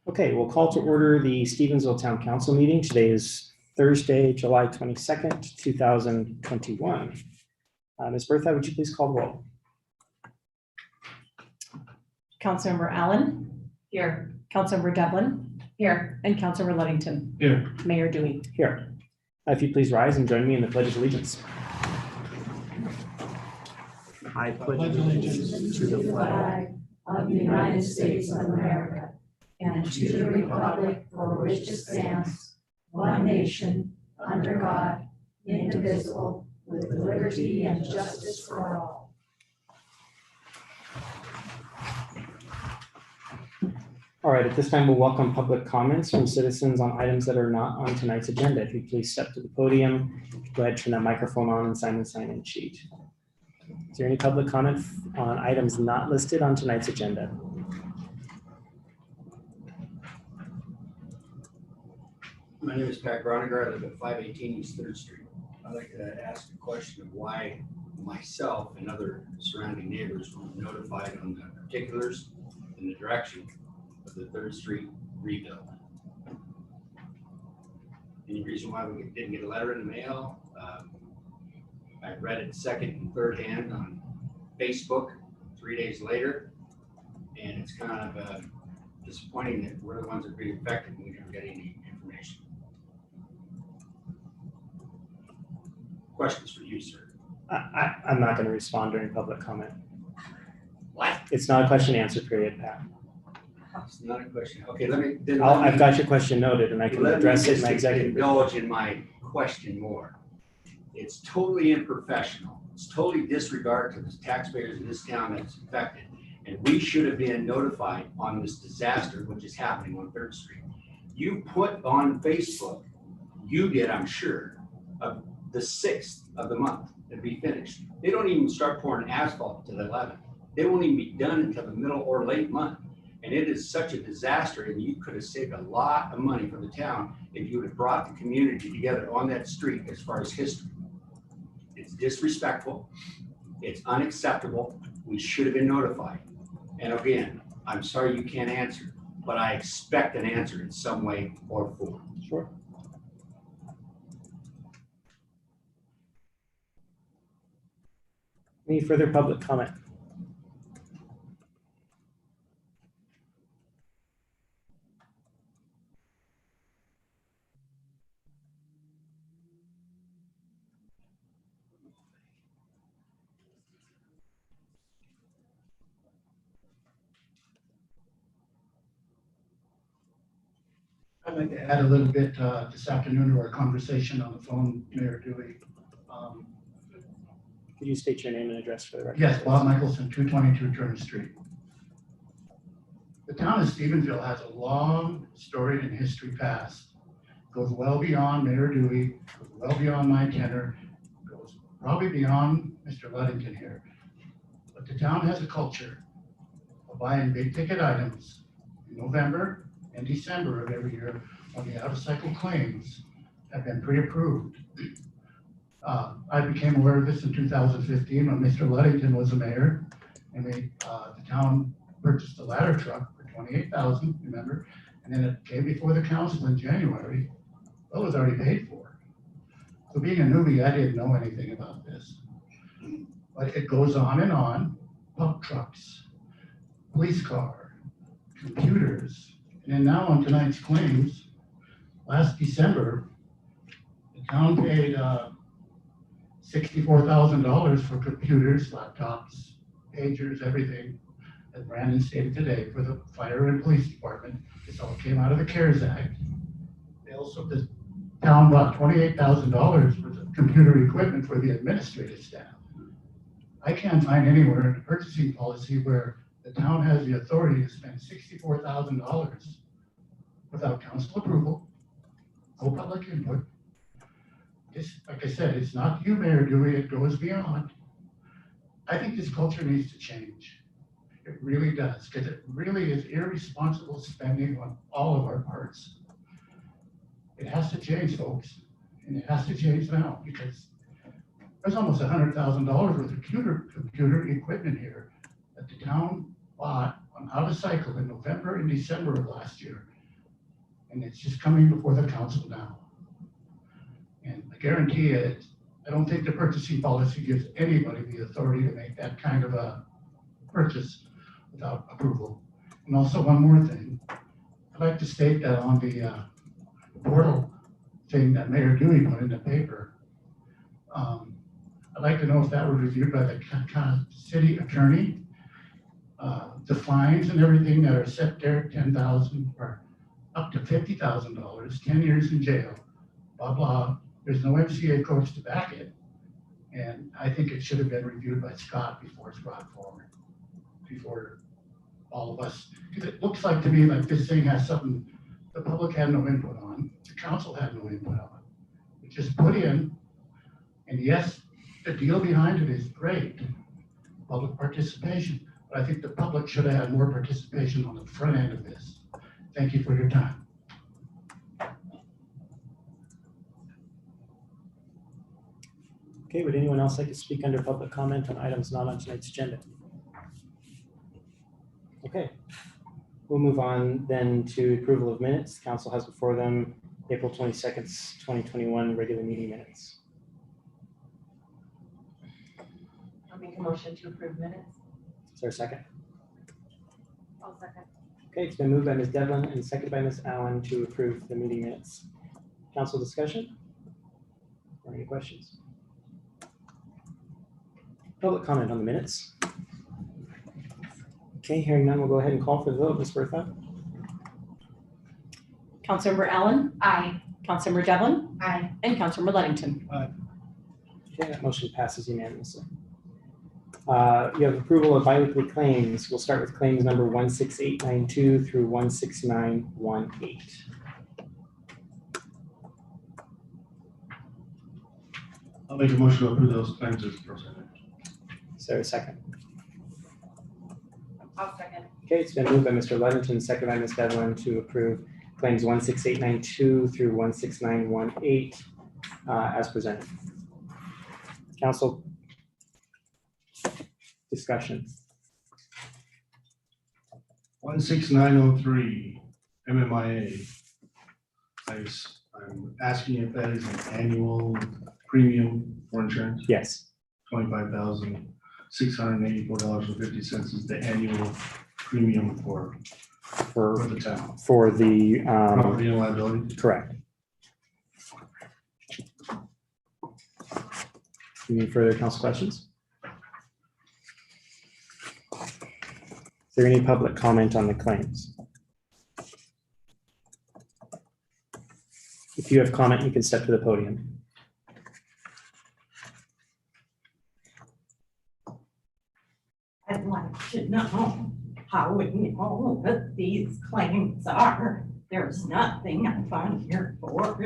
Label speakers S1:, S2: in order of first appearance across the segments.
S1: Okay, we'll call to order the Stevensville Town Council meeting. Today is Thursday, July 22nd, 2021. Ms. Bertha, would you please call the roll?
S2: Councilmember Allen. Here. Councilmember Devlin. Here. And Councilmember Ludington.
S3: Here.
S2: Mayor Dewey.
S1: Here. If you please rise and join me in the Pledge of Allegiance. I pledge allegiance to the flag
S4: of the United States of America and to the republic for which it stands, one nation, under God, indivisible, with liberty and justice for all.
S1: All right, at this time, we'll welcome public comments from citizens on items that are not on tonight's agenda. If you please step to the podium, go ahead, turn that microphone on and sign the sign-in sheet. Is there any public comment on items not listed on tonight's agenda?
S5: My name is Pat Groniger. I live at 518 East 3rd Street. I'd like to ask a question of why myself and other surrounding neighbors were notified on the particulars and the direction of the 3rd Street rebuild. Any reason why we didn't get a letter in the mail? I read it second and third hand on Facebook 3 days later, and it's kind of disappointing that we're the ones that are being affected and we don't get any information. Questions for you, sir.
S1: I'm not going to respond during public comment.
S5: What?
S1: It's not a question and answer period, Pat.
S5: It's not a question. Okay, let me. Then
S1: I've got your question noted and I can address it in my executive.
S5: Indulge in my question more. It's totally unprofessional. It's totally disregard to the taxpayers in this town that's affected. And we should have been notified on this disaster, which is happening on 3rd Street. You put on Facebook, you did, I'm sure, of the 6th of the month to be finished. They don't even start pouring asphalt until the 11th. They won't even be done until the middle or late month. And it is such a disaster, and you could have saved a lot of money for the town if you would have brought the community together on that street as far as history. It's disrespectful. It's unacceptable. We should have been notified. And again, I'm sorry you can't answer, but I expect an answer in some way or form.
S1: Sure. Any further public comment?
S3: I'd like to add a little bit this afternoon to our conversation on the phone, Mayor Dewey.
S1: Could you state your name and address for the record?
S3: Yes, Bob Michelson, 222 Turner Street. The town of Stevensville has a long storied and history past. Goes well beyond Mayor Dewey, goes well beyond my tenure, goes probably beyond Mr. Ludington here. But the town has a culture of buying big ticket items in November and December of every year when the out-of-cycle claims have been pre-approved. I became aware of this in 2015 when Mr. Ludington was the mayor, and the town purchased a ladder truck for $28,000, remember? And then it came before the council in January. Well, it was already paid for. So being a newbie, I didn't know anything about this. But it goes on and on. Pump trucks, police car, computers, and then now on tonight's claims, last December, the town paid $64,000 for computers, laptops, pagers, everything, as Brandon stated today, for the fire and police department. This all came out of the CARES Act. They also, the town bought $28,000 worth of computer equipment for the administrative staff. I can't find anywhere in the purchasing policy where The town has the authority to spend $64,000 without council approval, no public input. This, like I said, it's not you, Mayor Dewey, it goes beyond. I think this culture needs to change. It really does, because it really is irresponsible spending on all of our parts. It has to change, folks, and it has to change now, because there's almost $100,000 worth of computer equipment here that the town bought on out of cycle in November and December of last year. And it's just coming before the council now. And I guarantee you, I don't think the purchasing policy gives anybody the authority to make that kind of a purchase without approval. And also one more thing, I'd like to state that on the portal thing that Mayor Dewey put in the paper, I'd like to know if that was reviewed by the city attorney. The fines and everything that are set there, $10,000 or up to $50,000, 10 years in jail, blah, blah. There's no MCA codes to back it. And I think it should have been reviewed by Scott before it's brought forward, before all of us. Because it looks like to me like this thing has something the public had no input on, the council had no input on. It just put in, and yes, the deal behind it is great, public participation. But I think the public should have had more participation on the front end of this. Thank you for your time.
S1: Okay, would anyone else like to speak under public comment on items not on tonight's agenda? Okay, we'll move on then to approval of minutes. Council has before them April 22nd, 2021 regular meeting minutes.
S2: I'll make a motion to approve minutes.
S1: Is there a second?
S2: I'll second.
S1: Okay, it's been moved by Ms. Devlin and seconded by Ms. Allen to approve the meeting minutes. Council discussion? Or any questions? Public comment on the minutes? Okay, hearing none, we'll go ahead and call for the vote. Ms. Bertha?
S2: Councilmember Allen. Aye. Councilmember Devlin.
S4: Aye.
S2: And Councilmember Ludington.
S1: Okay, that motion passes unanimously. You have approval of biweekly claims. We'll start with claims number 16892 through 16918.
S6: I'll make a motion to approve those claims as presented.
S1: Is there a second?
S2: I'll second.
S1: Okay, it's been moved by Mr. Ludington, seconded by Ms. Devlin to approve claims 16892 through 16918 as presented. Council discussion.
S6: 16903 MMIA. I'm asking if that is an annual premium for insurance.
S1: Yes.
S6: $25,684.50 is the annual premium for
S1: For
S6: the town.
S1: for the
S6: Property and liability.
S1: correct. Any further council questions? Is there any public comment on the claims? If you have comment, you can step to the podium.
S4: I'd like to know how we know what these claims are. There's nothing I'm on here for.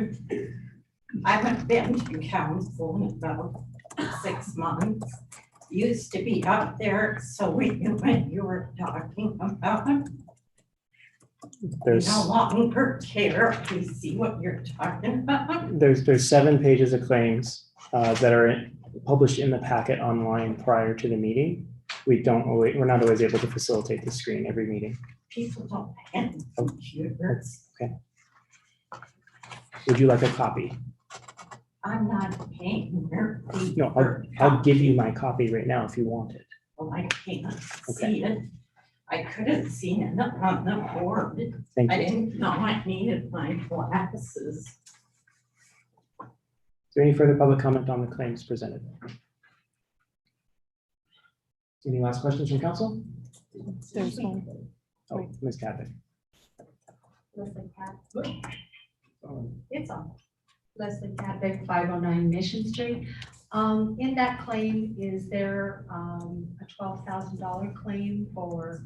S4: I haven't been to council in about 6 months. Used to be up there, so we knew what you were talking about.
S1: There's
S4: No longer care. We see what you're talking about.
S1: there's 7 pages of claims that are published in the packet online prior to the meeting. We're not always able to facilitate the screen every meeting.
S4: People don't have computers.
S1: Would you like a copy?
S4: I'm not paying your fee.
S1: No,
S4: for
S1: I'll give you my copy right now if you want it.
S4: Well, I can't
S1: Okay.
S4: see it. I could have seen it on the board.
S1: Thank
S4: I
S1: you.
S4: didn't know I needed my glasses.
S1: Is there any further public comment on the claims presented? Any last questions from council?
S2: There's one.
S1: Oh, Ms. Caddick.
S7: Leslie Cat,
S4: It's on.
S7: Leslie Caddick, 509 Mission Street.
S4: In that claim, is there a $12,000 claim for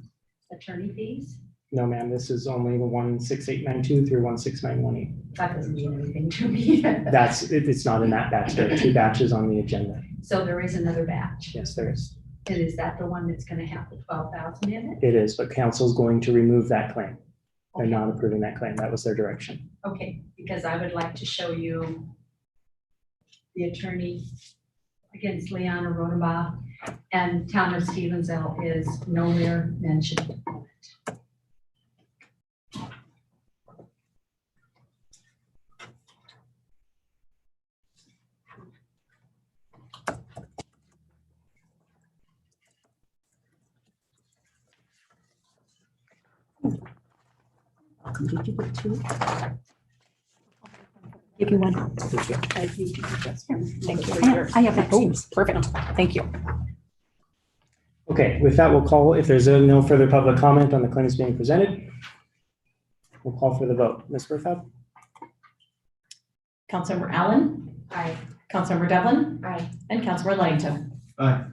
S4: attorney fees?
S1: No, ma'am, this is only the 16892 through 16918.
S4: That doesn't mean anything to me.
S1: It's not in that batch. There are 2 batches on the agenda.
S4: So there is another batch.
S1: Yes, there is.
S4: And is that the one that's gonna have the 12,000 in it?
S1: It is, but council's going to remove that claim. They're not approving that claim. That was their direction.
S4: Okay, because I would like to show you the attorney against Leanna Rodenbach, and town of Stevensville is nowhere mentioned.
S2: Did you get 2? Give you 1.
S1: Thank you.
S2: Thank you. I have that. Oh, perfect. Thank you.
S1: Okay, with that, we'll call, if there's no further public comment on the claims being presented, we'll call for the vote. Ms. Berthoud?
S2: Councilmember Allen.
S4: Aye.
S2: Councilmember Devlin.
S4: Aye.
S2: And Councilmember Ludington.
S6: Aye.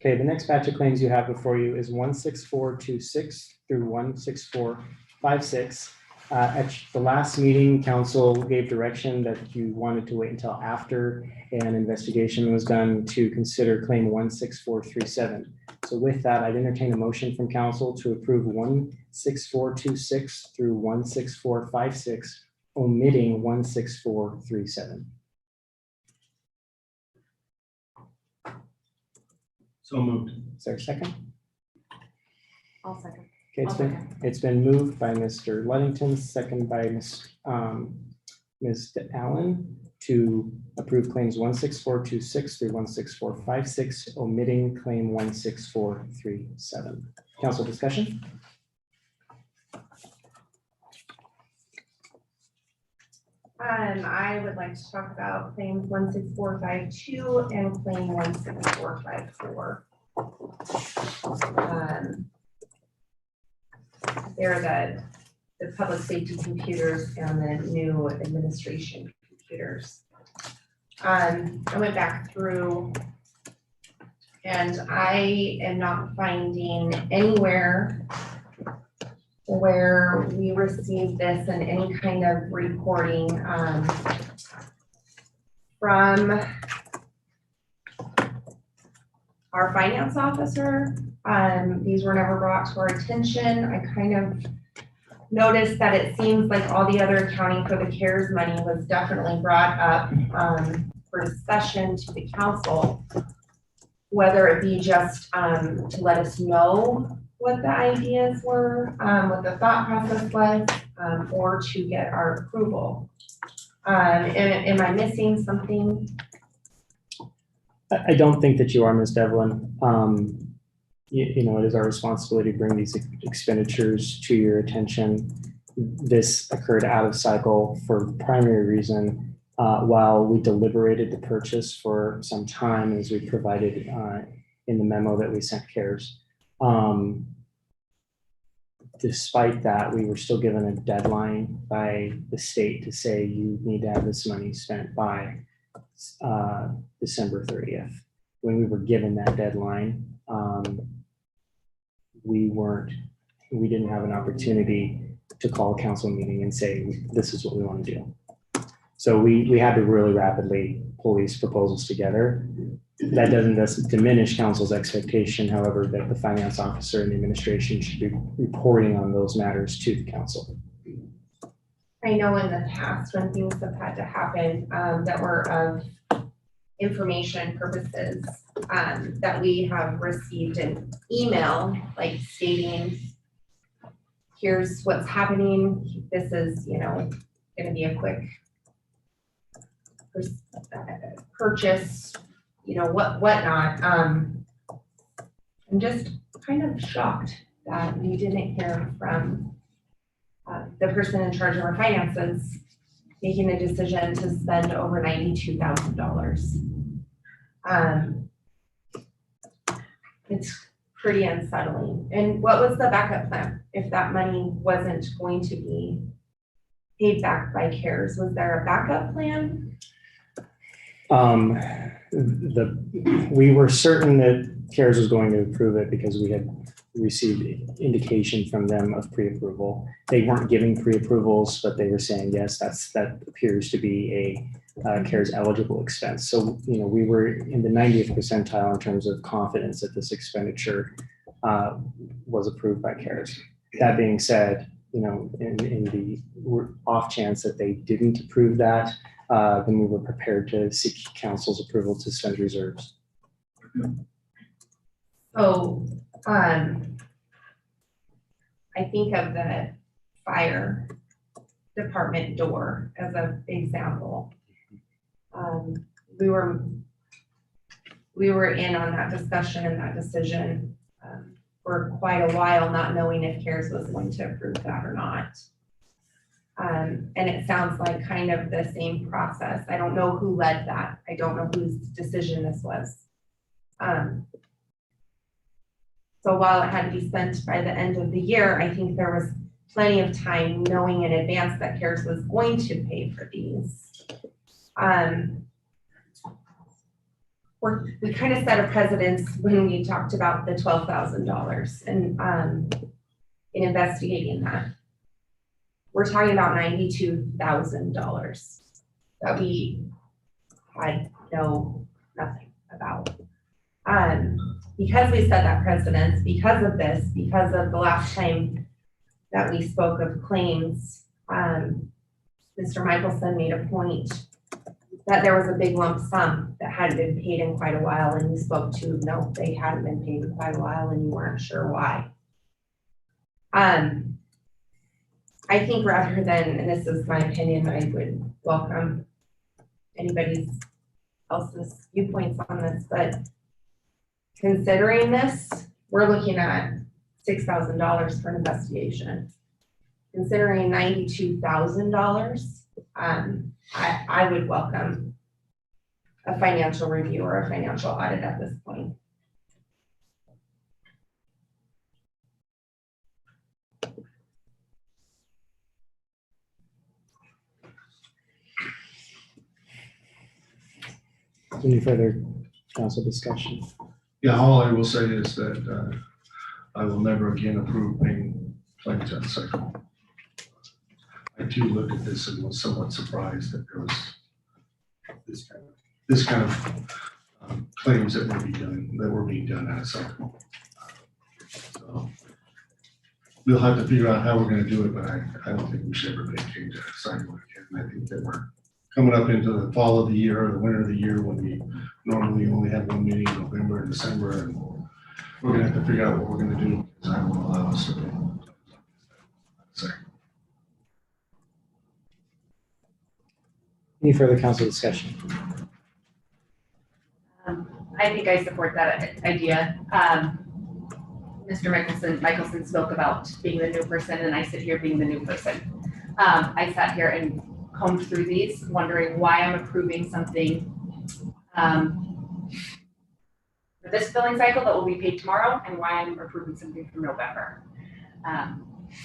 S1: Okay, the next batch of claims you have before you is 16426 through 16456. At the last meeting, council gave direction that you wanted to wait until after an investigation was done to consider claim 16437. So with that, I'd entertain a motion from council to approve 16426 through 16456, omitting 16437.
S6: So moved.
S1: Is there a second?
S2: I'll second.
S1: Okay, it's been moved by Mr. Ludington, second by Ms. Allen to approve claims 16426 through 16456, omitting claim 16437. Council discussion?
S7: I would like to talk about claims 16452 and claim 16454. They're the public safety computers and the new administration computers. I went back through and I am not finding anywhere where we received this in any kind of reporting from our finance officer. These were never brought to our attention. I kind of noticed that it seems like all the other accounting for the CARES money was definitely brought up for discussion to the council, whether it be just to let us know what the ideas were, what the thought process was, or to get our approval. Am I missing something?
S1: I don't think that you are, Ms. Devlin. You know, it is our responsibility to bring these expenditures to your attention. This occurred out of cycle for the primary reason. While we deliberated the purchase for some time, as we provided in the memo that we sent CARES. Despite that, we were still given a deadline by the state to say you need to have this money spent by December 30th. When we were given that deadline, we didn't have an opportunity to call a council meeting and say, this is what we want to do. So we had to really rapidly pull these proposals together. That doesn't diminish council's expectation, however, that the finance officer and the administration should be reporting on those matters to the council.
S7: I know in the past when things have had to happen that were of information purposes, that we have received an email like stating, here's what's happening. This is, you know, going to be a quick purchase, you know, whatnot. I'm just kind of shocked that we didn't hear from the person in charge of our finances making a decision to spend over $92,000. It's pretty unsettling. And what was the backup plan if that money wasn't going to be paid back by CARES? Was there a backup plan?
S1: We were certain that CARES was going to approve it because we had received indication from them of pre-approval. They weren't giving pre-approvals, but they were saying, yes, that appears to be a CARES eligible expense. So, we were in the 90th percentile in terms of confidence that this expenditure was approved by CARES. That being said, in the off chance that they didn't approve that, then we were prepared to seek council's approval to spend reserves.
S7: So, I think of the fire department door as an example. We were in on that discussion and that decision for quite a while, not knowing if CARES was going to approve that or not. And it sounds like kind of the same process. I don't know who led that. I don't know whose decision this was. So while it had to be spent by the end of the year, I think there was plenty of time knowing in advance that CARES was going to pay for these. We kind of set a precedence when we talked about the $12,000 and in investigating that. We're talking about $92,000 that we had nothing about. Because we set that precedence, because of this, because of the last time that we spoke of claims, Mr. Michelson made a point that there was a big lump sum that hadn't been paid in quite a while, and you spoke to, no, they hadn't been paid in quite a while, and you weren't sure why. I think rather than, and this is my opinion, I would welcome anybody else's viewpoints on this, but considering this, we're looking at $6,000 for an investigation. Considering $92,000, I would welcome a financial review or a financial audit at this point.
S1: Any further council discussion?
S6: Yeah, all I will say is that I will never again approve paying claims on cycle. I too looked at this and was somewhat surprised that there was this kind of claims that were being done on a cycle. So we'll have to figure out how we're going to do it, but I don't think we should ever pay claims on a cycle again. I think that we're coming up into the fall of the year or the winter of the year when we normally only have one meeting in November and December, and we're going to have to figure out what we're going to do because I won't allow us to pay.
S1: Any further council discussion?
S8: I think I support that idea. Mr. Michelson spoke about being the new person, and I sit here being the new person. I sat here and combed through these, wondering why I'm approving something for this billing cycle that will be paid tomorrow, and why I'm approving something from November.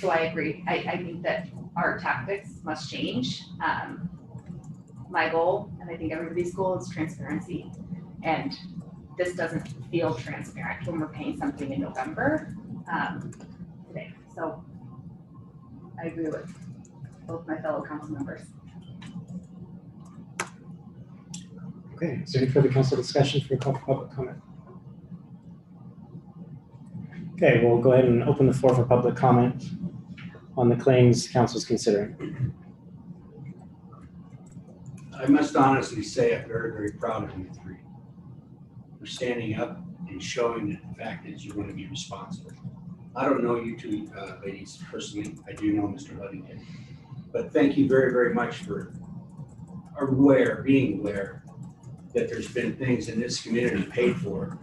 S8: So I agree. I think that our tactics must change. My goal, and I think everybody's goal, is transparency. And this doesn't feel transparent when we're paying something in November today. So I agree with both my fellow council members.
S1: Okay, is there any further council discussion for public comment? Okay, we'll go ahead and open the floor for public comment on the claims council is considering.
S5: I must honestly say I'm very, very proud of you three for standing up and showing that the fact is you want to be responsible. I don't know you two ladies personally. I do know Mr. Ludington. But thank you very, very much for being aware that there's been things in this community paid for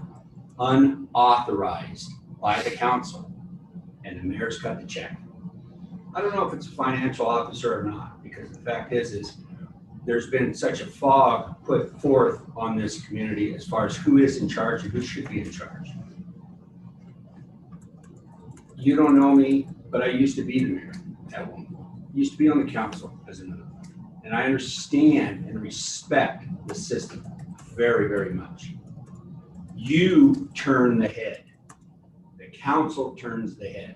S5: unauthorized by the council, and the mayor's cut the check. I don't know if it's a financial officer or not, because the fact is there's been such a fog put forth on this community as far as who is in charge and who should be in charge. You don't know me, but I used to be the mayor at one point. Used to be on the council as another. And I understand and respect the system very, very much. You turn the head. The council turns the head.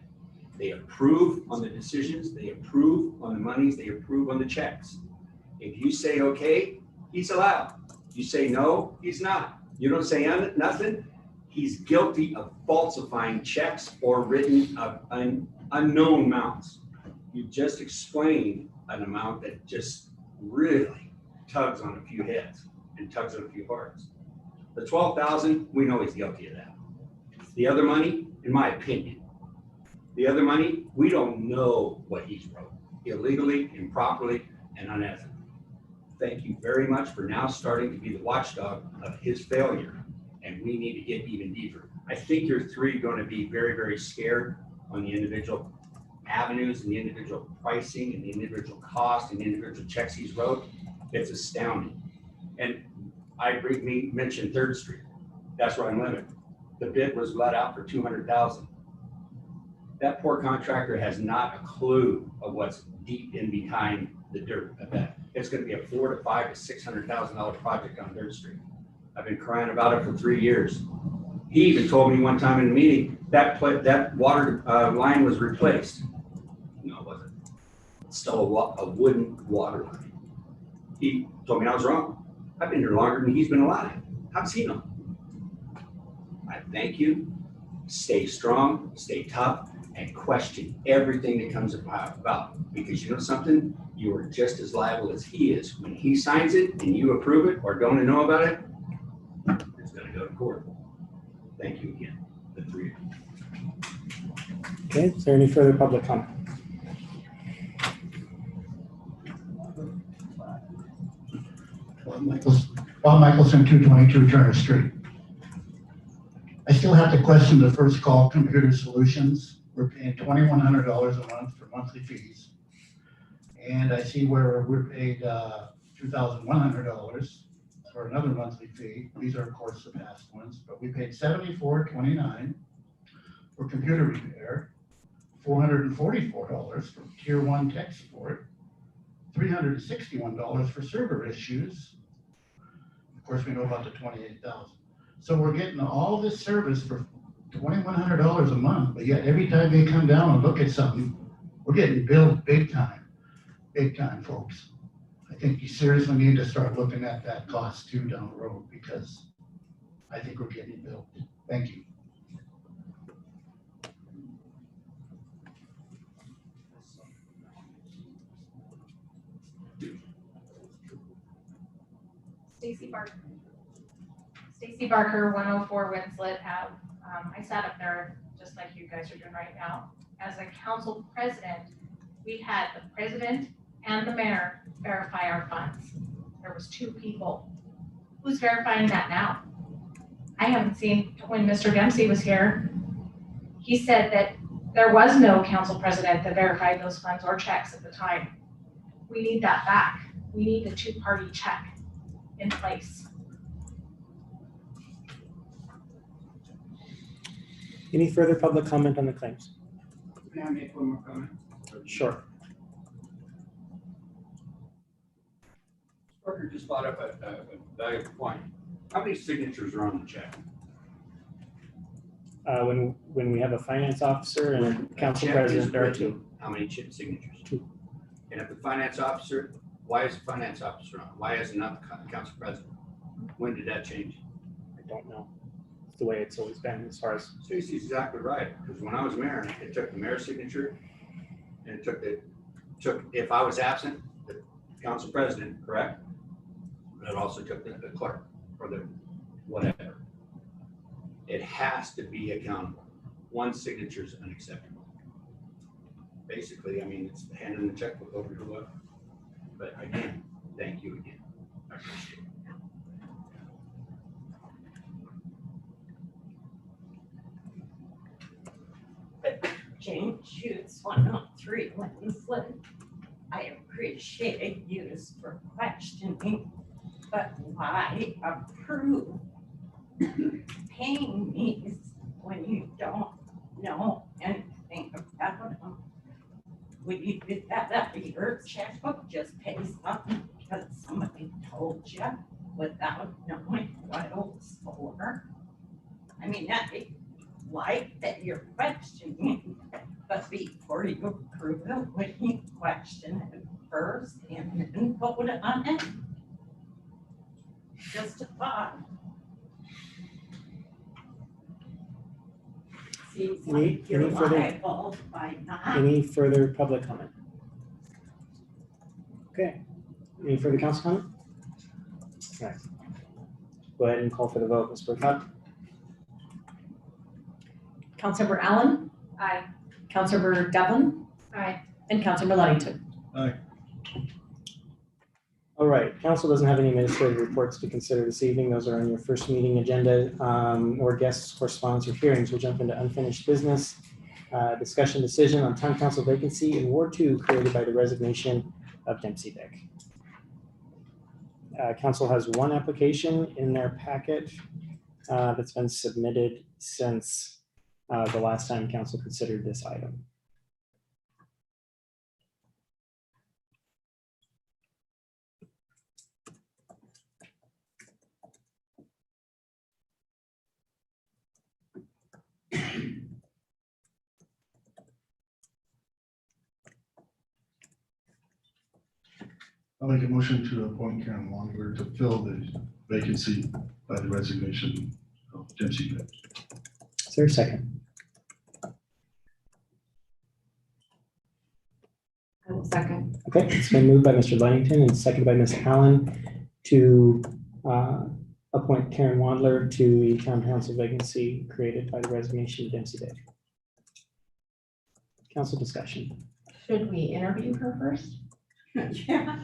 S5: They approve on the decisions, they approve on the monies, they approve on the checks. If you say, okay, he's allowed. You say no, he's not. You don't say nothing, he's guilty of falsifying checks or written of unknown amounts. You just explained an amount that just really tugs on a few heads and tugs on a few hearts. The 12,000, we know he's guilty of that. The other money, in my opinion, the other money, we don't know what he's wrote illegally, improperly, and unethically. Thank you very much for now starting to be the watchdog of his failure, and we need to get even deeper. I think you're three going to be very, very scared on the individual avenues and the individual pricing and the individual cost and the individual checks he's wrote. It's astounding. And I agree, me mentioned 3rd Street. That's where I'm limited. The bid was let out for 200,000. That poor contractor has not a clue of what's deep in behind the dirt of that. It's going to be a $400,000 to $500,000 to $600,000 project on 3rd Street. I've been crying about it for 3 years. He even told me one time in a meeting that water line was replaced. No, it wasn't. It's still a wooden water line. He told me I was wrong. I've been here longer than he's been alive. How's he know? I thank you. Stay strong, stay tough, and question everything that comes about. Because you know something? You are just as liable as he is. When he signs it and you approve it or don't know about it, it's going to go to court. Thank you again, the three of you.
S1: Okay, is there any further public comment?
S3: Bob Michelson, 222 Turner Street. I still have to question the First Call Computer Solutions. We're paying $2,100 a month for monthly fees. And I see where we're paid $2,100 for another monthly fee. These are, of course, the past ones, but we paid $74.29 for computer repair, $444 for tier 1 tech support, $361 for server issues. Of course, we know about the $28,000. So we're getting all this service for $2,100 a month, but yet every time they come down and look at something, we're getting billed big time, folks. I think you seriously need to start looking at that cost too down the road, because I think we're getting billed. Thank you.
S9: Stacy Barker, 104 Winslet Ave. I sat up there just like you guys are doing right now. As a council president, we had the president and the mayor verify our funds. There was 2 people. Who's verifying that now? I haven't seen. When Mr. Dempsey was here, he said that there was no council president that verified those funds or checks at the time. We need that back. We need the 2-party check in place.
S1: Any further public comment on the claims?
S5: May I make one more comment?
S1: Sure.
S5: Parker just brought up a valuable point. How many signatures are on the check?
S1: When we have a finance officer and a council
S5: Check
S1: president,
S5: is
S1: there are
S5: written.
S1: 2.
S5: How many signatures?
S1: 2.
S5: And if the finance officer, why is the finance officer on? Why is it not the council president? When did that change?
S1: I don't know. It's the way it's always been as far as.
S5: Stacy's exactly right, because when I was mayor, it took the mayor's signature, and it took, if I was absent, the council president, correct? But it also took the clerk, or the whatever. It has to be accountable. 1 signature is unacceptable. Basically, I mean, it's handing the checkbook over to whoever. But again, thank you again. I appreciate it.
S4: Jane Schutz, 103 Winslet. I appreciate you for questioning, but why approve paying me when you don't know anything about them? Would you do that out of your checkbook? Just pay something because somebody told you without knowing what it was for. I mean, I like that you're questioning, but before you approve it, would you question it first and then vote on it? Just a thought. Seems like you're
S1: Any further-
S4: liable by not.
S1: Any further public comment? Okay, any further council comment? All right. Go ahead and call for the vote, Ms. Burkhardt.
S2: Councilmember Allen,
S8: Aye.
S2: Councilmember Devlin,
S8: Aye.
S2: and Councilmember Ludington.
S1: All right, council doesn't have any administrative reports to consider this evening. Those are on your first meeting agenda, or guests, correspondence, or hearings. We'll jump into unfinished business. Discussion decision on town council vacancy in Ward 2 created by the resignation of Dempsey Vick. Council has one application in their packet that's been submitted since the last time council considered this item.
S6: I'll make a motion to appoint Karen Wandler to fill the vacancy by the resignation of Dempsey Vick.
S1: Is there a second?
S7: I will second.
S1: Okay, it's been moved by Mr. Ludington and seconded by Ms. Allen to appoint Karen Wandler to the town council vacancy created by the resignation of Dempsey Vick. Council discussion.
S7: Should we interview her first?
S4: Yeah.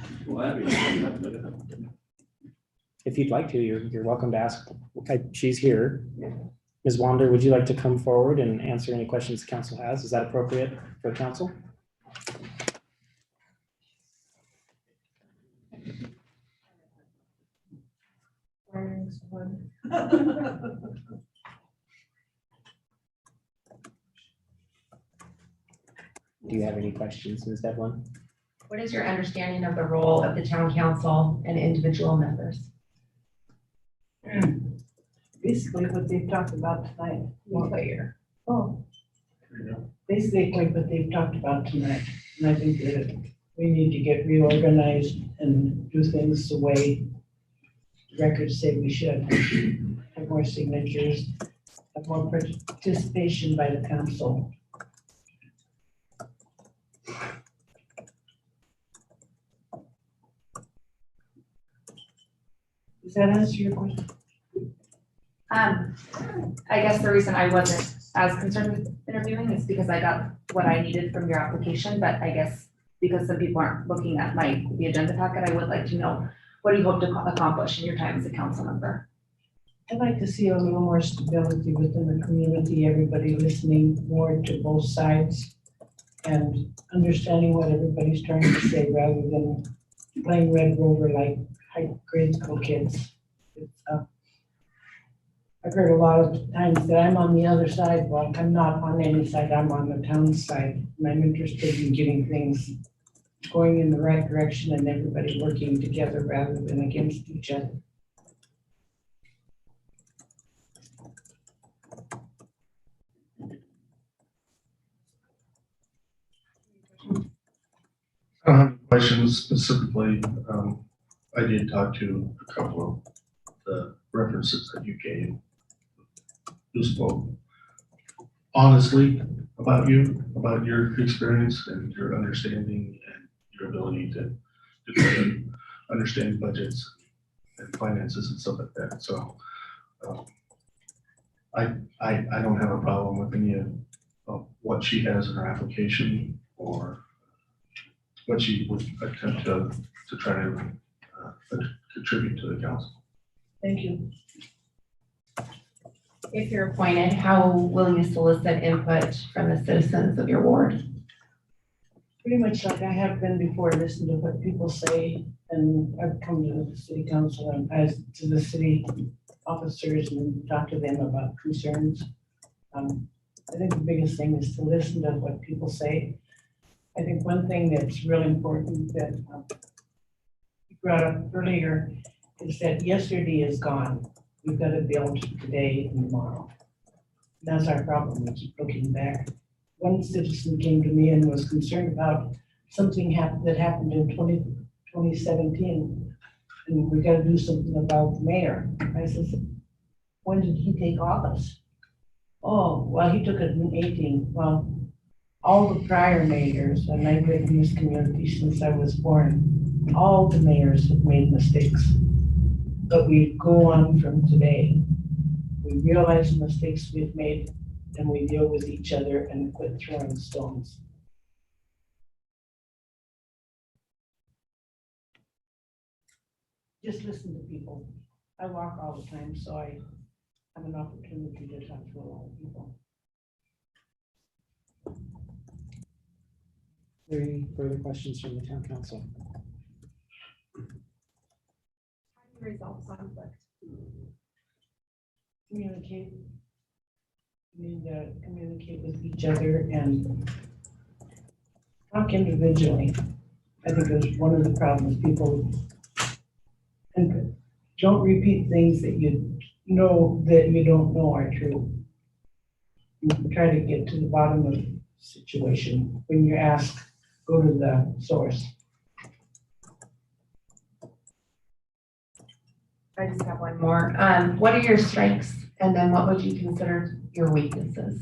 S1: If you'd like to, you're welcome to ask. Okay, she's here. Ms. Wander, would you like to come forward and answer any questions the council has? Is that appropriate for the council? Do you have any questions, Ms. Devlin?
S7: What is your understanding of the role of the town council and individual members?
S10: Basically what they've talked about tonight.
S7: Multi-year.
S10: Oh. Basically what they've talked about tonight. And I think that we need to get reorganized and do things the way records say we should. Have more signatures, have more participation by the council. Does that answer your question?
S8: I guess the reason I wasn't as concerned with interviewing is because I got what I needed from your application, but I guess because some people aren't looking at the agenda packet, I would like to know, what do you hope to accomplish in your time as a council member?
S10: I'd like to see a little more stability within the community, everybody listening more to both sides and understanding what everybody's trying to say rather than playing Red Rover like grade school kids. I've heard a lot of times that I'm on the other side. Well, I'm not on any side, I'm on the town side. And I'm interested in getting things going in the right direction and everybody working together rather than against each other.
S6: I don't have any questions specifically. I did talk to a couple of the references that you gave. Who spoke honestly about you, about your experience and your understanding and your ability to try to understand budgets and finances and stuff like that. So I don't have a problem with any of what she has in her application or what she would attempt to try to contribute to the council.
S10: Thank you.
S7: If you're appointed, how will you solicit input from the citizens of your ward?
S10: Pretty much like I have been before, listen to what people say, and I've come to the city council and as to the city officers and talk to them about concerns. I think the biggest thing is to listen to what people say. I think one thing that's really important that brought up earlier is that yesterday is gone. We've got to build today and tomorrow. That's our problem. We keep looking back. One citizen came to me and was concerned about something that happened in 2017. And we got to do something about the mayor. I said, when did he take office? Oh, well, he took it in 18. Well, all the prior mayors, and I've lived in this community since I was born, all the mayors have made mistakes. But we go on from today. We realize the mistakes we've made and we deal with each other and quit throwing stones. Just listen to people. I walk all the time, so I have an opportunity to talk to a lot of people.
S1: Any further questions from the town council?
S7: How do you resolve conflict?
S10: Communicate. We need to communicate with each other and talk individually. I think that's one of the problems. People and don't repeat things that you know that you don't know are true. You try to get to the bottom of the situation. When you ask, go to the source.
S7: I just have one more. What are your strengths? And then what would you consider your weaknesses?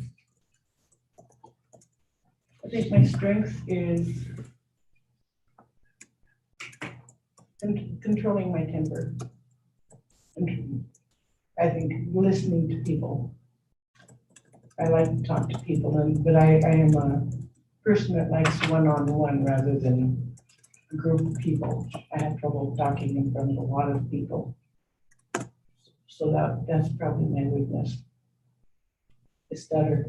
S10: I think my strength is controlling my temper. And I think listening to people. I like to talk to people, but I am a person that likes one-on-one rather than a group of people. I have trouble talking in front of a lot of people. So that's probably my weakness. I stutter.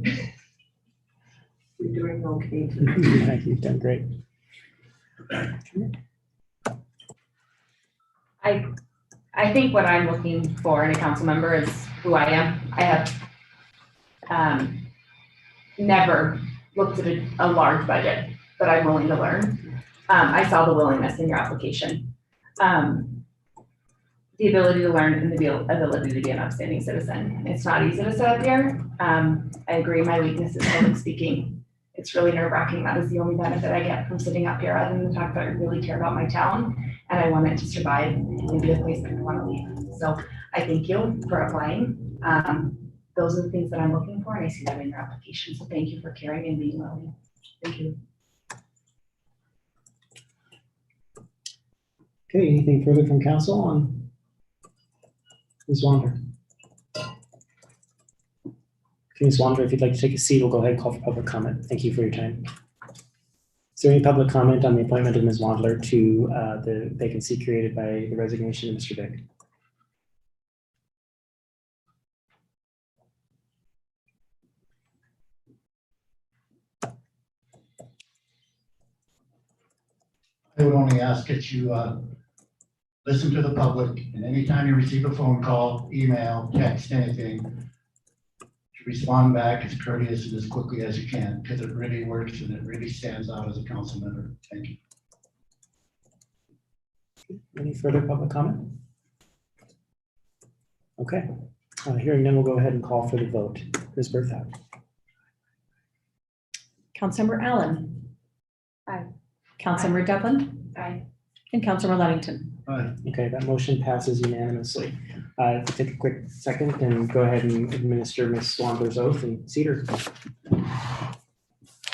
S10: You're doing okay.
S1: Yeah, you've done great.
S8: I think what I'm looking for in a council member is who I am. I have never looked at a large budget, but I'm willing to learn. I saw the willingness in your application. The ability to learn and the ability to be an upstanding citizen. It's not easy to sit up here. I agree, my weakness is public speaking. It's really nerve-wracking. That is the only benefit I get from sitting up here, other than the fact that I really care about my town and I want it to survive and be a place that I want to leave. So I thank you for applying. Those are the things that I'm looking for, and I see that in your application. So thank you for caring and being willing. Thank you.
S1: Okay, anything further from council on Ms. Wander? Ms. Wander, if you'd like to take a seat, we'll go ahead and call for public comment. Thank you for your time. Is there any public comment on the appointment of Ms. Wandler to the vacancy created by the resignation of Mr. Vick?
S3: I would only ask that you listen to the public, and anytime you receive a phone call, email, text, anything, to respond back as courteous and as quickly as you can, because it really works and it really stands out as a council member. Thank you.
S1: Any further public comment? Okay, hearing none, we'll go ahead and call for the vote. Ms. Berthoud.
S2: Councilmember Allen.
S7: Aye.
S2: Councilmember Devlin.
S7: Aye.
S2: And Councilmember Ludington.
S1: Okay, that motion passes unanimously. Take a quick second and go ahead and administer Ms. Wandler's oath and seat her.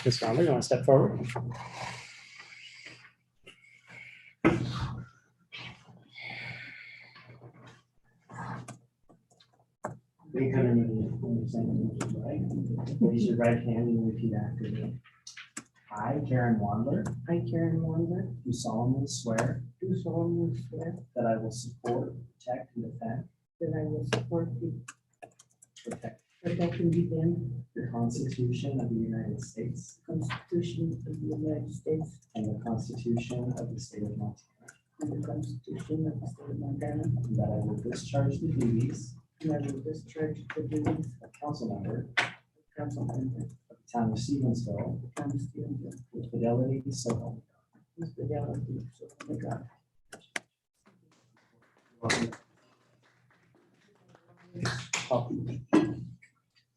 S1: Ms. Wandler, you want to step forward? You kind of raise your right hand and repeat after me. I, Karen Wandler,
S10: I, Karen Wanda,
S1: do solemnly swear
S10: do solemnly swear
S1: that I will support, protect, and defend
S10: that I will support,
S1: protect
S10: protect, and defend
S1: the Constitution of the United States
S10: the Constitution of the United States
S1: and the Constitution of the State of Montana,
S10: and the Constitution of the State of Montana,
S1: and that I will discharge the duties
S10: and I will discharge the duties
S1: of council member
S10: of council member
S1: of the town of Stevensville
S10: of the town of Stevensville
S1: with fidelity, so help me God.
S10: with fidelity, so help me God.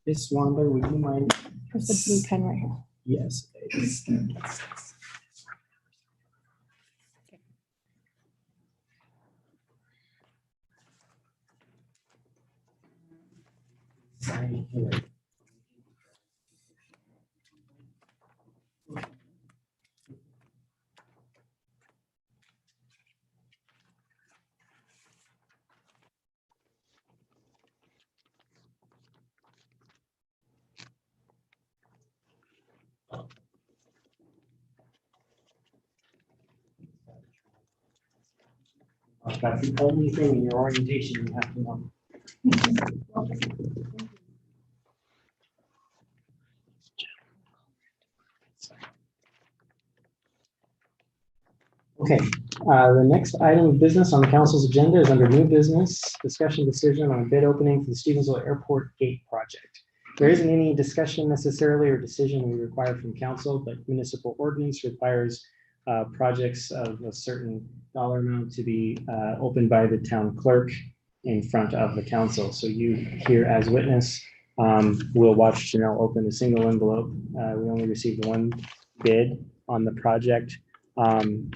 S1: Miss Wanda, would you mind?
S2: There's a blue pen right here.
S1: Yes. It's- Sign here. That's the only thing in your orientation you have to know. Okay, the next item of business on the council's agenda is under new business, discussion decision on a bid opening for the Stevensville Airport Gate Project. There isn't any discussion necessarily or decision we require from council, but municipal ordinance requires projects of a certain dollar amount to be opened by the town clerk in front of the council. So you here as witness will watch Janelle open a single envelope. We only received one bid on the project.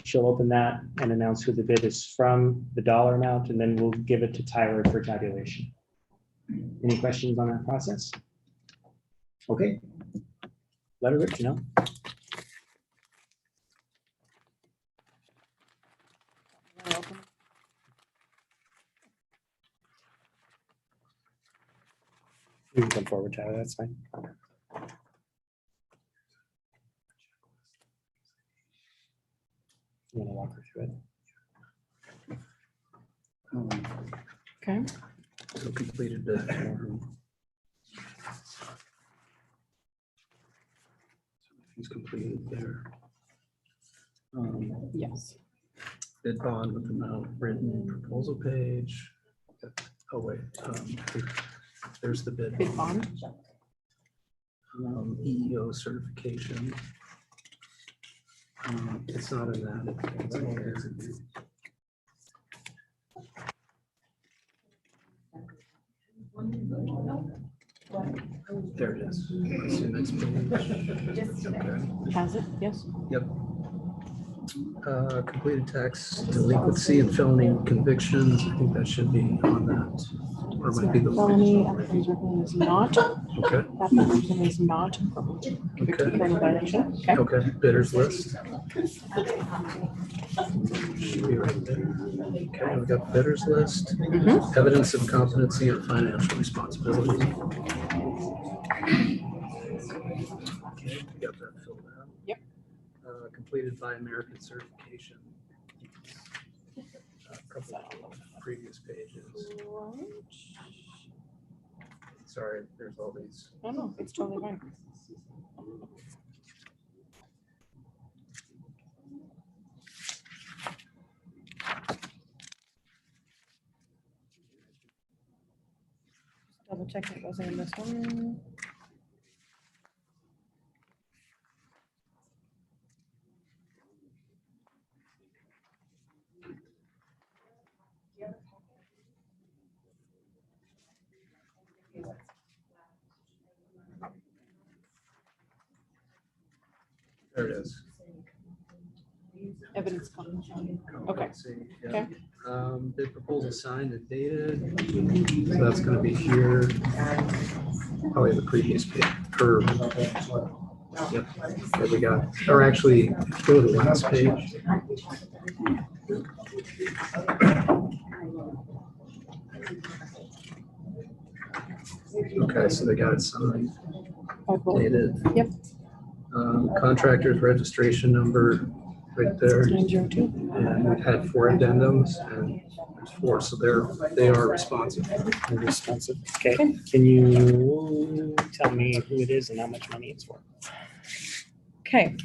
S1: She'll open that and announce who the bid is from, the dollar amount, and then we'll give it to Tyler for tabulation. Any questions on that process? Okay. Let her rip, Janelle. You can come forward, Tyler, that's fine. You want to walk her through it?
S2: Okay.
S11: So completed bid tomorrow. He's completed there.
S2: Yes.
S11: Bid bond with amount written proposal page. Oh, wait, there's the bid.
S2: Big bond.
S11: EEO certification. It's not in that. It's in there. There it is. It's the next page. Okay.
S2: Has it? Yes.
S11: Yep. Completed tax delinquency and felony convictions. I think that should be on that. Or it might be the
S2: Felony application is not.
S11: Okay.
S2: Application is not.
S11: Okay.
S2: Criminal violation. Okay.
S11: Okay. Bidders list. Should be right there. Okay. We got bidders list. Evidence of competency and financial responsibility. Okay. We got that filled out.
S2: Yep.
S11: Completed by American certification. A couple of previous pages. Sorry, there's all these.
S2: No, no, it's totally fine. Double check it wasn't in this one.
S11: There it is.
S2: Evidence competency. Okay.
S11: Yeah.
S2: Okay.
S11: Bid proposal signed and dated. So that's gonna be here. Probably the previous page. Yep. There we go. Or actually, go to the last page. Okay, so they got it signed, dated.
S2: Yep.
S11: Contractor's registration number right there.
S2: 902.
S11: And we've had 4 addendums and there's 4, so they are responsive.
S1: They're responsive. Okay, can you tell me who it is and how much money it's for?
S2: Okay.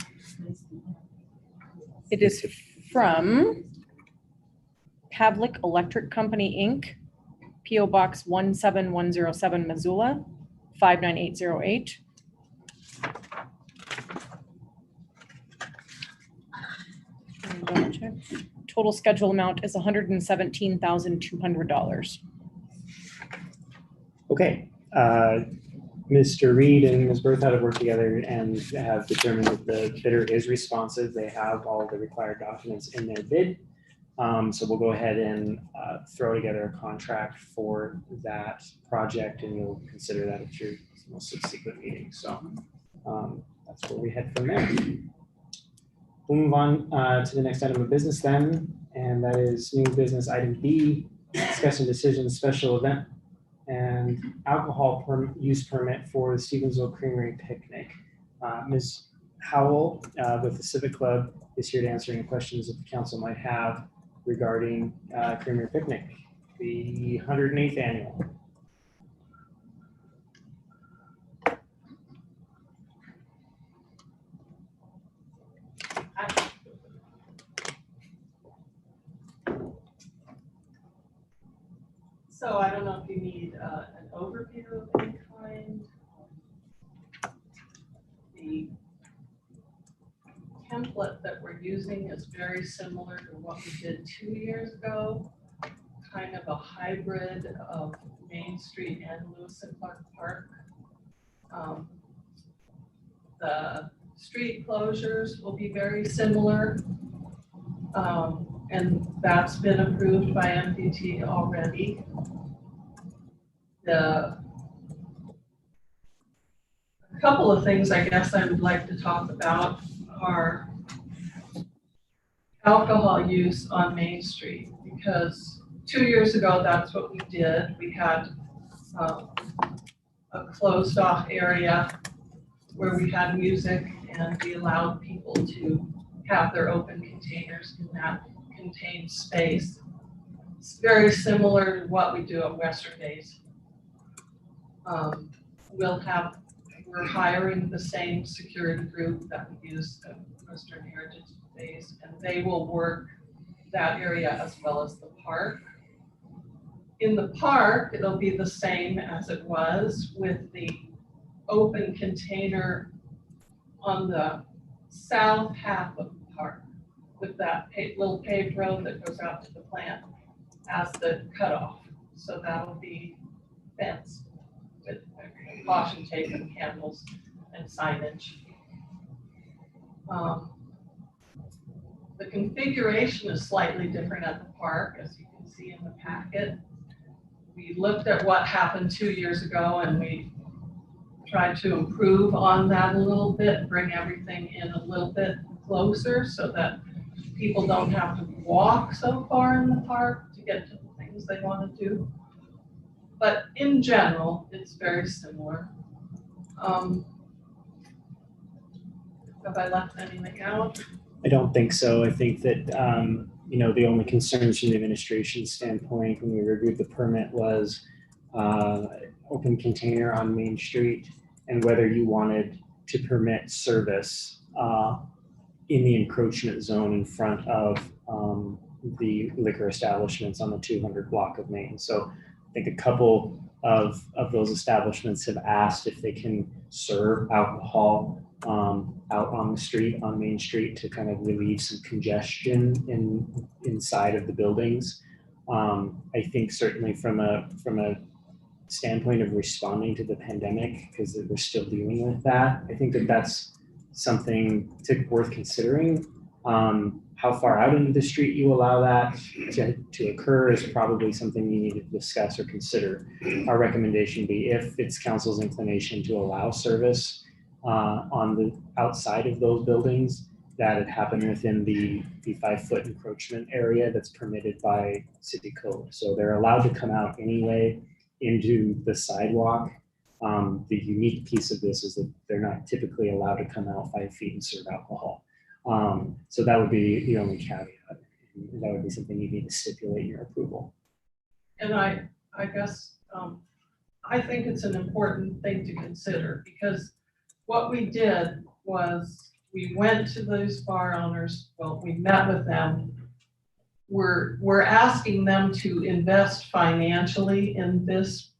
S2: It is from Pavlik Electric Company, Inc., PO Box 17107, Missoula, 59808. Double check. Total schedule amount is $117,200.
S1: Okay, Mr. Reed and Ms. Berthoud have worked together and have determined that the bidder is responsive. They have all the required documents in their bid. So we'll go ahead and throw together a contract for that project, and you'll consider that at your most subsequent meeting. So that's where we head from there. We'll move on to the next item of business then, and that is new business item B, discussion decision, special event and alcohol use permit for the Stevensville Creamery picnic. Ms. Howell with the Civic Club is here to answer any questions that the council might have regarding Creamery Picnic, the 108th annual.
S12: So I don't know if you need an overview of any kind. The template that we're using is very similar to what we did 2 years ago, kind of a hybrid of Main Street and Lewis and Clark Park. The street closures will be very similar. And that's been approved by MPT already. A couple of things I guess I would like to talk about are alcohol use on Main Street, because 2 years ago, that's what we did. We had a closed off area where we had music and we allowed people to have their open containers in that contained space. It's very similar to what we do at Western Days. We're hiring the same security group that we use at Western Heritage Days, and they will work that area as well as the park. In the park, it'll be the same as it was, with the open container on the south half of the park, with that little paved road that goes out to the plant as the cutoff. So that'll be fenced with caution tape and candles and signage. The configuration is slightly different at the park, as you can see in the packet. We looked at what happened 2 years ago and we tried to improve on that a little bit, bring everything in a little bit closer so that people don't have to walk so far in the park to get to the things they want to do. But in general, it's very similar. Have I left anything out?
S1: I don't think so. I think that, the only concerns from the administration standpoint when we reviewed the permit was open container on Main Street and whether you wanted to permit service in the encroachment zone in front of the liquor establishments on the 200 block of Main. So I think a couple of those establishments have asked if they can serve alcohol out on the street, on Main Street, to kind of relieve some congestion inside of the buildings. I think certainly from a standpoint of responding to the pandemic, because we're still dealing with that, I think that that's something worth considering. How far out into the street you allow that to occur is probably something you need to discuss or consider. Our recommendation be, if it's council's inclination to allow service on the outside of those buildings, that it happen within the 5-foot encroachment area that's permitted by city code. So they're allowed to come out anyway into the sidewalk. The unique piece of this is that they're not typically allowed to come out 5 feet and serve alcohol. So that would be the only caveat. That would be something you need to stipulate in your approval.
S12: And I guess I think it's an important thing to consider, because what we did was we went to those bar owners. Well, we met with them. We're asking them to invest financially in this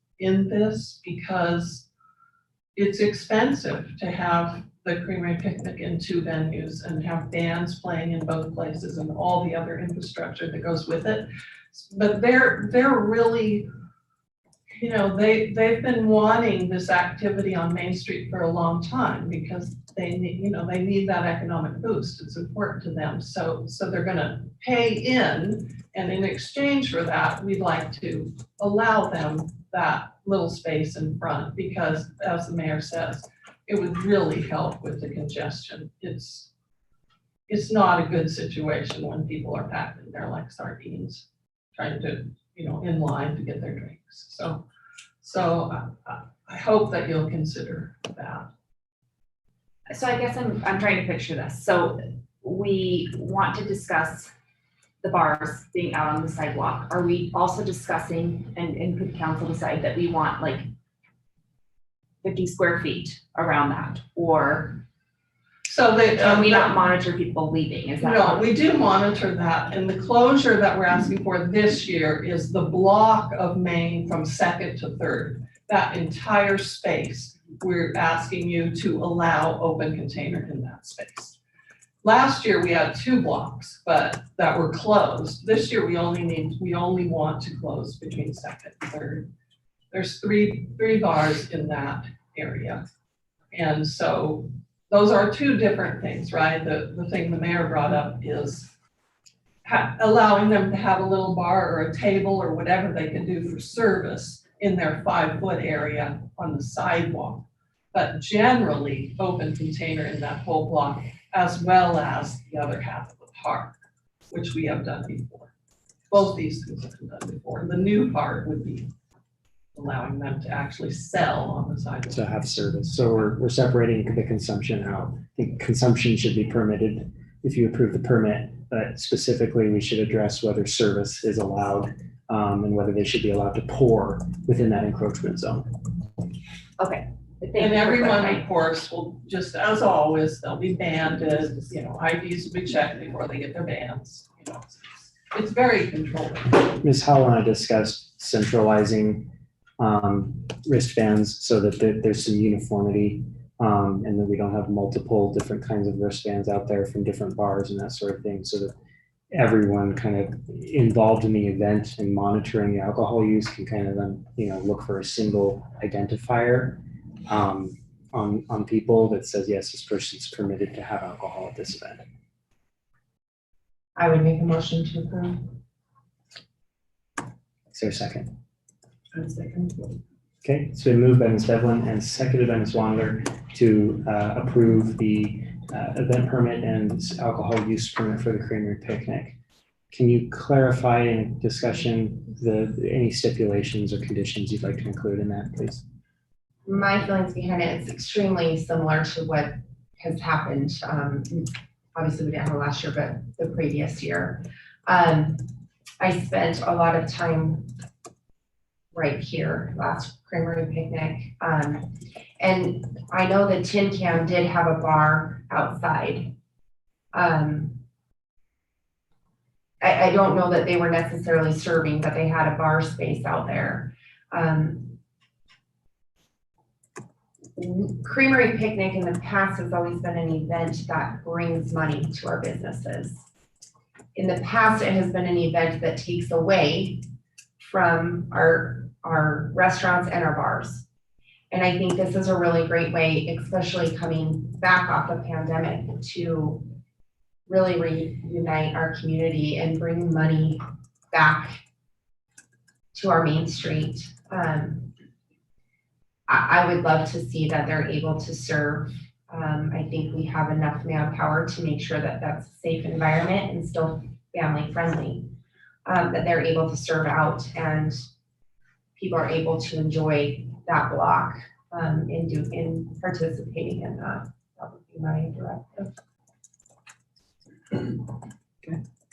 S12: because it's expensive to have the Creamery Picnic in 2 venues and have bands playing in both places and all the other infrastructure that goes with it. But they're really, you know, they've been wanting this activity on Main Street for a long time because they need, you know, they need that economic boost. It's important to them. So they're gonna pay in, and in exchange for that, we'd like to allow them that little space in front because, as the mayor says, it would really help with the congestion. It's not a good situation when people are packed in there like sardines, trying to, you know, in line to get their drinks. So I hope that you'll consider that.
S8: So I guess I'm trying to picture this. So we want to discuss the bars being out on the sidewalk. Are we also discussing, and could council decide that we want like 50 square feet around that? Or
S12: So they.
S8: can we not monitor people leaving? Is that?
S12: No, we do monitor that, and the closure that we're asking for this year is the block of Main from 2nd to 3rd. That entire space, we're asking you to allow open container in that space. Last year, we had 2 blocks, but that were closed. This year, we only want to close between 2nd and 3rd. There's three bars in that area. And so those are 2 different things, right? The thing the mayor brought up is allowing them to have a little bar or a table or whatever they can do for service in their 5-foot area on the sidewalk. But generally, open container in that whole block, as well as the other half of the park, which we have done before. Both these things have been done before. The new part would be allowing them to actually sell on the sidewalk.
S1: To have service. So we're separating the consumption out. I think consumption should be permitted if you approve the permit, but specifically we should address whether service is allowed and whether they should be allowed to pour within that encroachment zone.
S8: Okay.
S12: And everyone, of course, will just, as always, they'll be banded, you know, IDs will be checked before they get their bands, you know. It's very controlled.
S1: Ms. Howell and I discussed centralizing wristbands so that there's some uniformity and that we don't have multiple different kinds of wristbands out there from different bars and that sort of thing, so that everyone kind of involved in the event and monitoring the alcohol use can kind of then, you know, look for a single identifier on people that says, yes, this person's permitted to have alcohol at this event.
S7: I would make a motion to approve.
S1: Is there a second?
S7: I'd second.
S1: Okay, it's been moved by Ms. Devlin and seconded by Ms. Wandler to approve the event permit and alcohol use permit for the Creamery Picnic. Can you clarify in discussion any stipulations or conditions you'd like to include in that, please?
S7: My feelings behind it is extremely similar to what has happened. Obviously, we didn't have it last year, but the previous year. I spent a lot of time right here last Creamery Picnic. And I know that Tin Can did have a bar outside. I don't know that they were necessarily serving, but they had a bar space out there. Creamery Picnic in the past has always been an event that brings money to our businesses. In the past, it has been an event that takes away from our restaurants and our bars. And I think this is a really great way, especially coming back off the pandemic, to really reunite our community and bring money back to our Main Street. I would love to see that they're able to serve. I think we have enough manpower to make sure that that's a safe environment and still family friendly, that they're able to serve out and people are able to enjoy that block in participating in that. That would be my directive.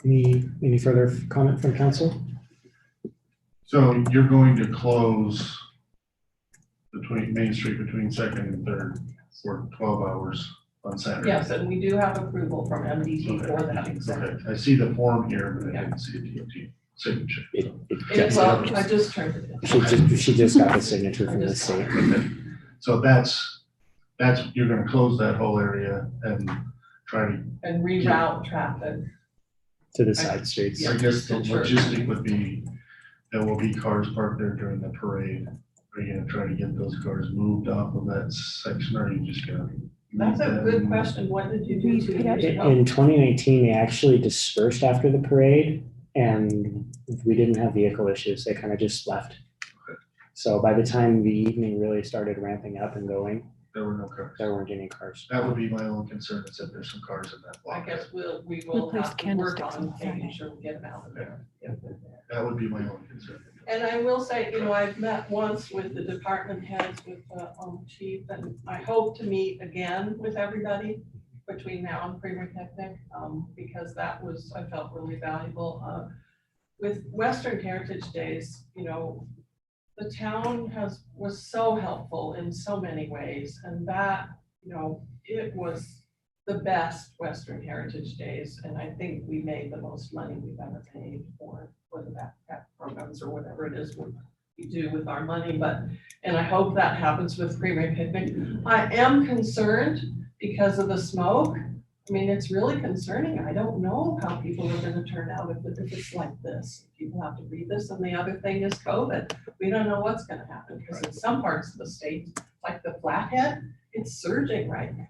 S1: Any further comment from council?
S6: So you're going to close between Main Street between 2nd and 3rd for 12 hours on Saturday?
S12: Yes, and we do have approval from MDT for that exemption.
S6: Okay, I see the form here, but I didn't see a DOT signature.
S12: I just turned it in.
S1: She just got the signature from the state.
S6: Okay. So that's you're gonna close that whole area and try to,
S12: And reroute traffic.
S1: To the side streets.
S6: I guess the
S12: Sure.
S6: logistic would be, there will be cars parked there during the parade. Are you gonna try to get those cars moved off of that section, or are you just gonna?
S12: That's a good question. What did you do 2 years ago?
S1: In 2019, they actually dispersed after the parade and we didn't have vehicle issues. They kind of just left. So by the time the evening really started ramping up and going,
S6: There were no cars.
S1: there weren't any cars.
S6: That would be my only concern, is that there's some cars in that
S12: I
S6: block.
S12: guess we will
S2: Replace
S12: have to work
S2: candlesticks
S12: on
S2: on Friday.
S12: making sure we get them out of there.
S6: That would be my only concern.
S12: And I will say, I've met once with the department heads, with the chief, and I hope to meet again with everybody between now and Creamery Picnic, because that was, I felt really valuable. With Western Heritage Days, the town was so helpful in so many ways, and that, it was the best Western Heritage Days, and I think we made the most money we've ever paid for the backpack programs or whatever it is we do with our money, and I hope that happens with Creamery Picnic. I am concerned because of the smoke. I mean, it's really concerning. I don't know how people are gonna turn out if it's like this. People have to read this, and the other thing is COVID. We don't know what's gonna happen, because in some parts of the state, like the Flathead, it's surging right now.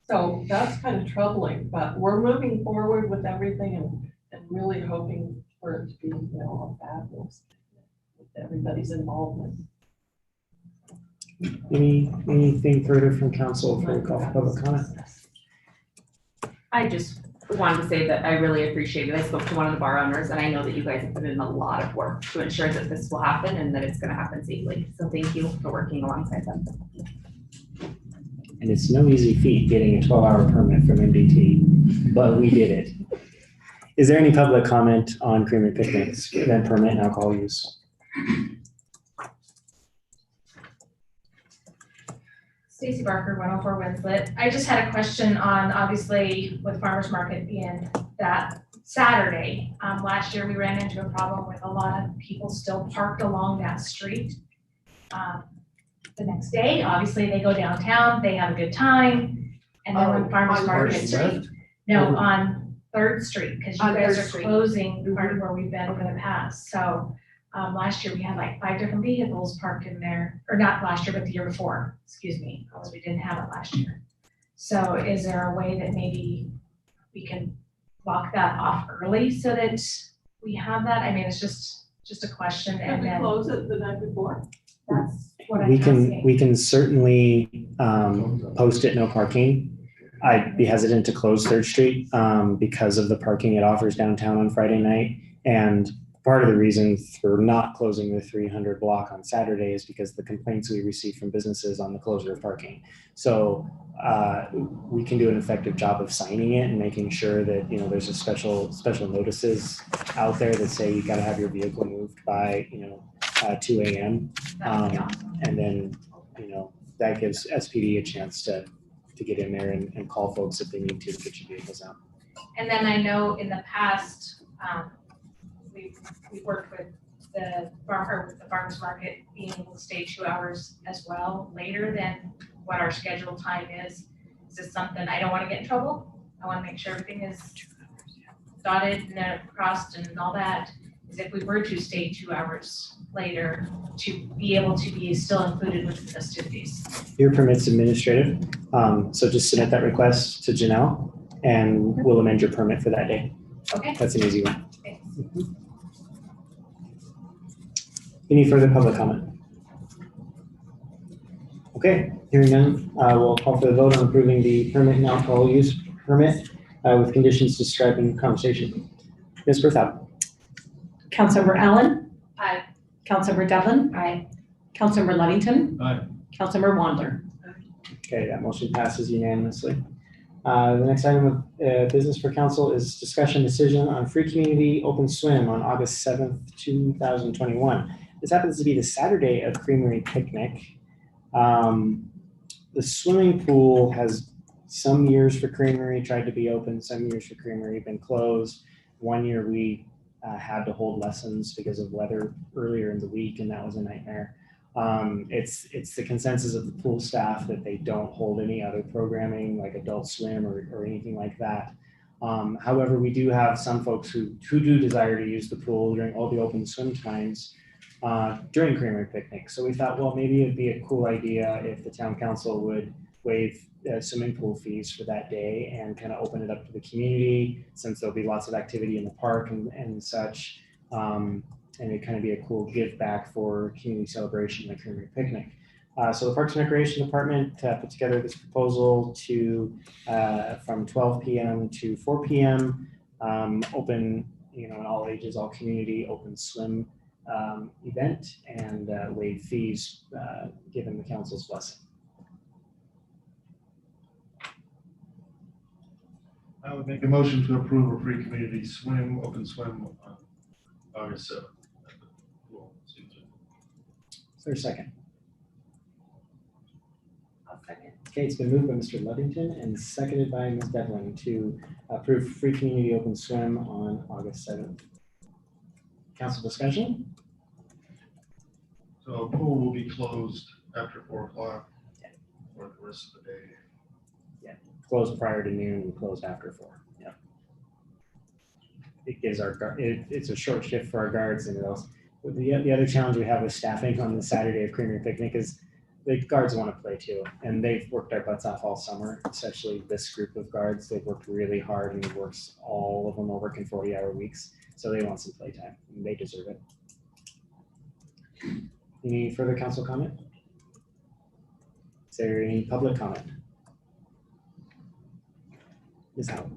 S12: So that's kind of troubling, but we're moving forward with everything and really hoping for it to be, a fabulous with everybody's involvement.
S1: Anything further from council for call for public comment?
S8: I just wanted to say that I really appreciate it. I spoke to one of the bar owners and I know that you guys have put in a lot of work to ensure that this will happen and that it's gonna happen safely. So thank you for working alongside them.
S1: And it's no easy feat getting a 12-hour permit from MDT, but we did it. Is there any public comment on Creamery Picnic's event permit and alcohol use?
S9: Stacy Barker, 104 Winslet. I just had a question on, obviously, with farmer's market being that Saturday. Last year, we ran into a problem with a lot of people still parked along that street. The next day, obviously, they go downtown, they have a good time, and then when farmer's
S12: on
S9: market.
S12: First Street?
S9: No, on Third Street, because you
S7: On
S9: guys
S7: Third
S9: are
S7: Street.
S9: closing part of where we've been for the past. So last year, we had like 5 different vehicles parked in there, or not last year, but the year before, excuse me, because we didn't have it last year. So is there a way that maybe we can block that off early so that we have that? I mean, it's just a question,
S12: Can
S9: and
S12: we
S9: then
S12: close it the night before?
S9: that's what I'm asking.
S1: We can certainly post it no parking. I'd be hesitant to close Third Street because of the parking it offers downtown on Friday night. And part of the reason for not closing the 300 block on Saturday is because the complaints we receive from businesses on the closure of parking. So we can do an effective job of signing it and making sure that, there's a special notices out there that say you got to have your vehicle moved by, 2 a.m.
S9: That would be awesome.
S1: And then, that gives SPD a chance to get in there and call folks if they need to get your vehicles out.
S9: And then I know in the past, we worked with the farmers market being able to stay 2 hours as well, later than what our scheduled time is. Is this something, I don't want to get in trouble. I want to make sure everything is dotted and crossed and all that. Is if we were to stay 2 hours later, to be able to be still included with the festivities.
S1: Your permit's administrative, so just submit that request to Janelle and we'll amend your permit for that day.
S9: Okay,
S1: That's an easy one.
S9: thanks.
S1: Any further public comment? Okay, hearing none, we'll call for the vote on approving the permit and alcohol use permit with conditions described in the conversation. Ms. Berthoud.
S2: Councilmember Allen.
S8: Aye.
S2: Councilmember Devlin.
S9: Aye.
S2: Councilmember Ludington.
S6: Aye.
S2: Councilmember Wandler.
S1: Okay, that motion passes unanimously. The next item of business for council is discussion decision on free community open swim on August 7th, 2021. This happens to be the Saturday of Creamery Picnic. The swimming pool has some years for Creamery tried to be open, some years for Creamery been closed. One year we had to hold lessons because of weather earlier in the week, and that was a nightmare. It's the consensus of the pool staff that they don't hold any other programming like Adult Swim or anything like that. However, we do have some folks who do desire to use the pool during all the open swim times during Creamery Picnic. So we thought, well, maybe it'd be a cool idea if the town council would waive swimming pool fees for that day and kind of open it up to the community, since there'll be lots of activity in the park and such. And it kind of be a cool give back for community celebration like Creamery Picnic. So the Parks and Recreation Department put together this proposal to from 12 p.m. to 4 p.m. Open, in all ages, all community open swim event, and waive fees given the council's blessing.
S6: I would make a motion to approve a free community swim, open swim on August 7th.
S1: Is there a second?
S2: I'll second.
S1: Okay, it's been moved by Mr. Ludington and seconded by Ms. Devlin to approve free community open swim on August 7th. Council discussion?
S6: So pool will be closed after 4 o'clock for the rest of the day.
S1: Closed prior to noon and closed after 4. Yeah. It gives it's a short shift for our guards, and it also, the other challenge we have with staffing on the Saturday of Creamery Picnic is the guards want to play too, and they've worked their butts off all summer, especially this group of guards. They've worked really hard, and it works, all of them are working 40-hour weeks, so they want some playtime, and they deserve it. Any further council comment? Is there any public comment? Ms. Howard.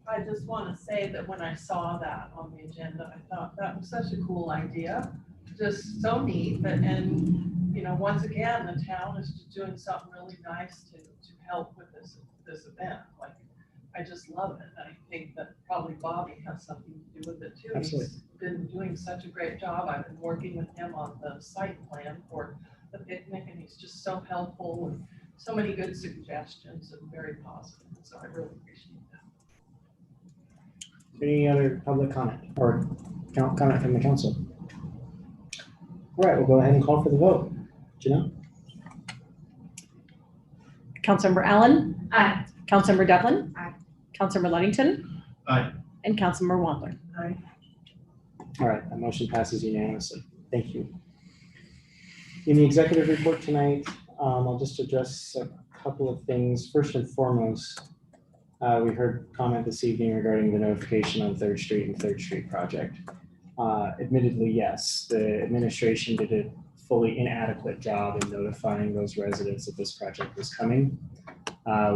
S12: I just want to say that when I saw that on the agenda, I thought that was such a cool idea, just so neat. And once again, the town is doing something really nice to help with this event. Like, I just love it. I think that probably Bobby has something to do with it too.
S1: Absolutely.
S12: He's been doing such a great job. I've been working with him on the site plan for the picnic, and he's just so helpful with so many good suggestions and very positive. So I really appreciate that.
S1: Any other public comment or comment from the council? All right, we'll go ahead and call for the vote. Janelle?
S2: Councilmember Allen.
S8: Aye.
S2: Councilmember Devlin.
S8: Aye.
S2: Councilmember Ludington.
S6: Aye.
S2: And Councilmember Wandler.
S12: Aye.
S1: All right, that motion passes unanimously. Thank you. In the executive report tonight, I'll just address a couple of things. First and foremost, we heard comment this evening regarding the notification on 3rd Street and 3rd Street project. Admittedly, yes, the administration did a fully inadequate job in notifying those residents that this project was coming.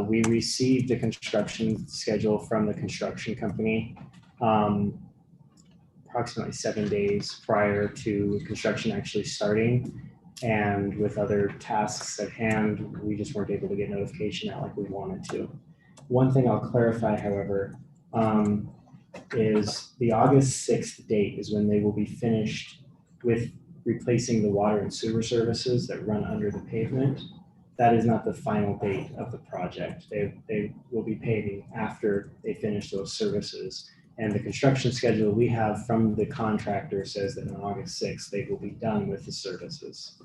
S1: We received a construction schedule from the construction company approximately 7 days prior to construction actually starting. And with other tasks at hand, we just weren't able to get notification out like we wanted to. One thing I'll clarify, however, is the August 6th date is when they will be finished with replacing the water and sewer services that run under the pavement. That is not the final date of the project. They will be paving after they finish those services. And the construction schedule we have from the contractor says that on August 6th, they will be done with the services.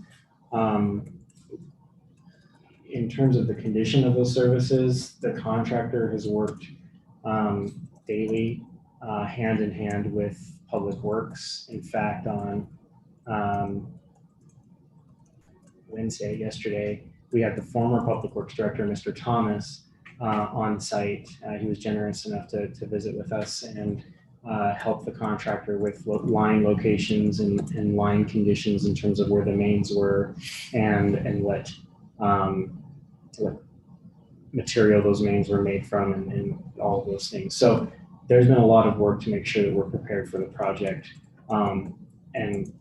S1: In terms of the condition of those services, the contractor has worked daily, hand in hand with Public Works. In fact, on yesterday, we had the former Public Works Director, Mr. Thomas, on site. He was generous enough to visit with us and help the contractor with line locations and line conditions in terms of where the mains were and what material those mains were made from and all of those things. So there's been a lot of work to make sure that we're prepared for the project. And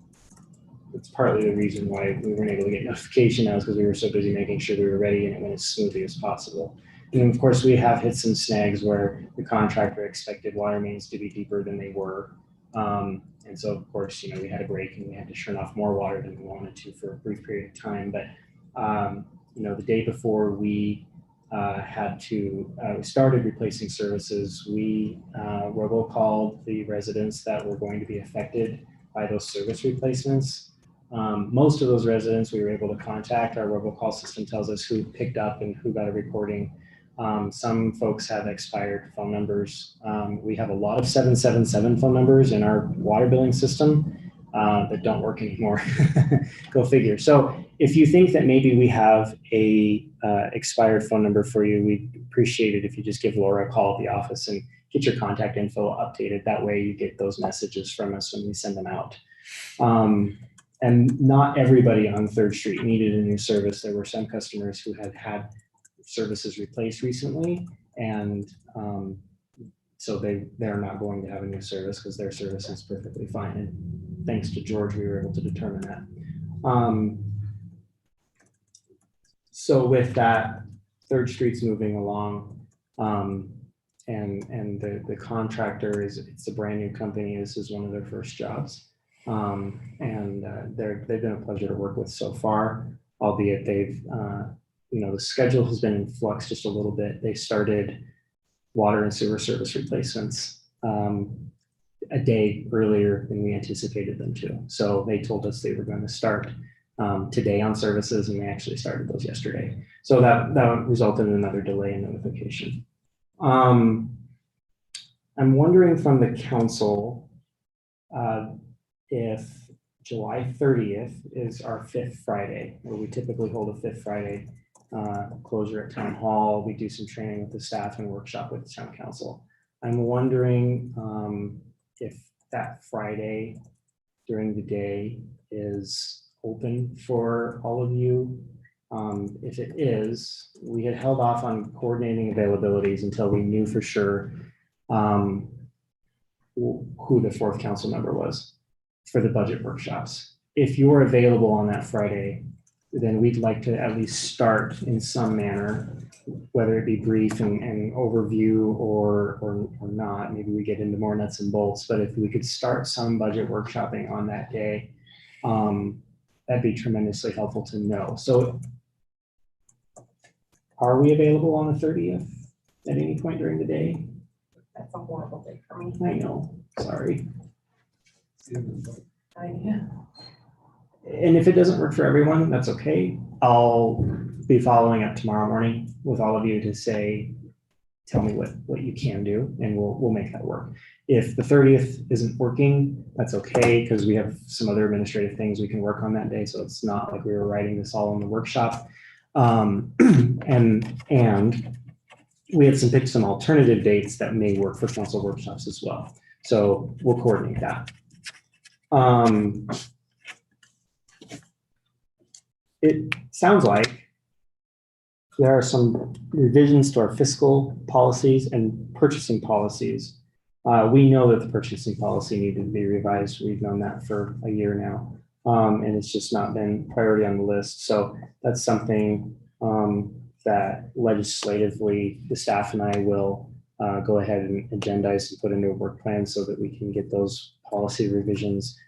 S1: it's partly the reason why we weren't able to get notification now is because we were so busy making sure we were ready and it went as smoothly as possible. And of course, we have hit some snags where the contractor expected water mains to be deeper than they were. And so, of course, we had a break and we had to turn off more water than we wanted to for a brief period of time. But, the day before we we started replacing services, we robocalled the residents that were going to be affected by those service replacements. Most of those residents we were able to contact. Our robocall system tells us who picked up and who got a recording. Some folks have expired phone numbers. We have a lot of 777 phone numbers in our water billing system that don't work anymore. Go figure. So if you think that maybe we have a expired phone number for you, we'd appreciate it if you just give Laura a call at the office and get your contact info updated. That way you get those messages from us when we send them out. And not everybody on 3rd Street needed a new service. There were some customers who had had services replaced recently, and so they're not going to have a new service because their service is perfectly fine. And thanks to George, we were able to determine that. So with that, 3rd Street's moving along, and the contractor it's a brand new company. This is one of their first jobs, and they've been a pleasure to work with so far. Albeit they've the schedule has been in flux just a little bit. They started water and sewer service replacements a day earlier than we anticipated them to. So they told us they were going to start today on services, and they actually started those yesterday. So that resulted in another delay in notification. I'm wondering from the council if July 30th is our 5th Friday, where we typically hold a 5th Friday closure at town hall. We do some training with the staff and workshop with the town council. I'm wondering if that Friday during the day is open for all of you. If it is, we had held off on coordinating availabilities until we knew for sure who the 4th council member was for the budget workshops. If you're available on that Friday, then we'd like to at least start in some manner, whether it be brief and overview or not. Maybe we get into more nuts and bolts, but if we could start some budget workshopping on that day, that'd be tremendously helpful to know. So are we available on the 30th at any point during the day?
S7: That's a horrible day for me.
S1: I know, sorry. And if it doesn't work for everyone, that's okay. I'll be following up tomorrow morning with all of you to say, tell me what you can do, and we'll make that work. If the 30th isn't working, that's okay, because we have some other administrative things we can work on that day. So it's not like we were writing this all in the workshop. And we had picked some alternative dates that may work for council workshops as well. So we'll coordinate that. It sounds like there are some revisions to our fiscal policies and purchasing policies. We know that the purchasing policy needed to be revised. We've known that for a year now, and it's just not been priority on the list. So that's something that legislatively the staff and I will go ahead and agendize and put into a work plan so that we can get those policy revisions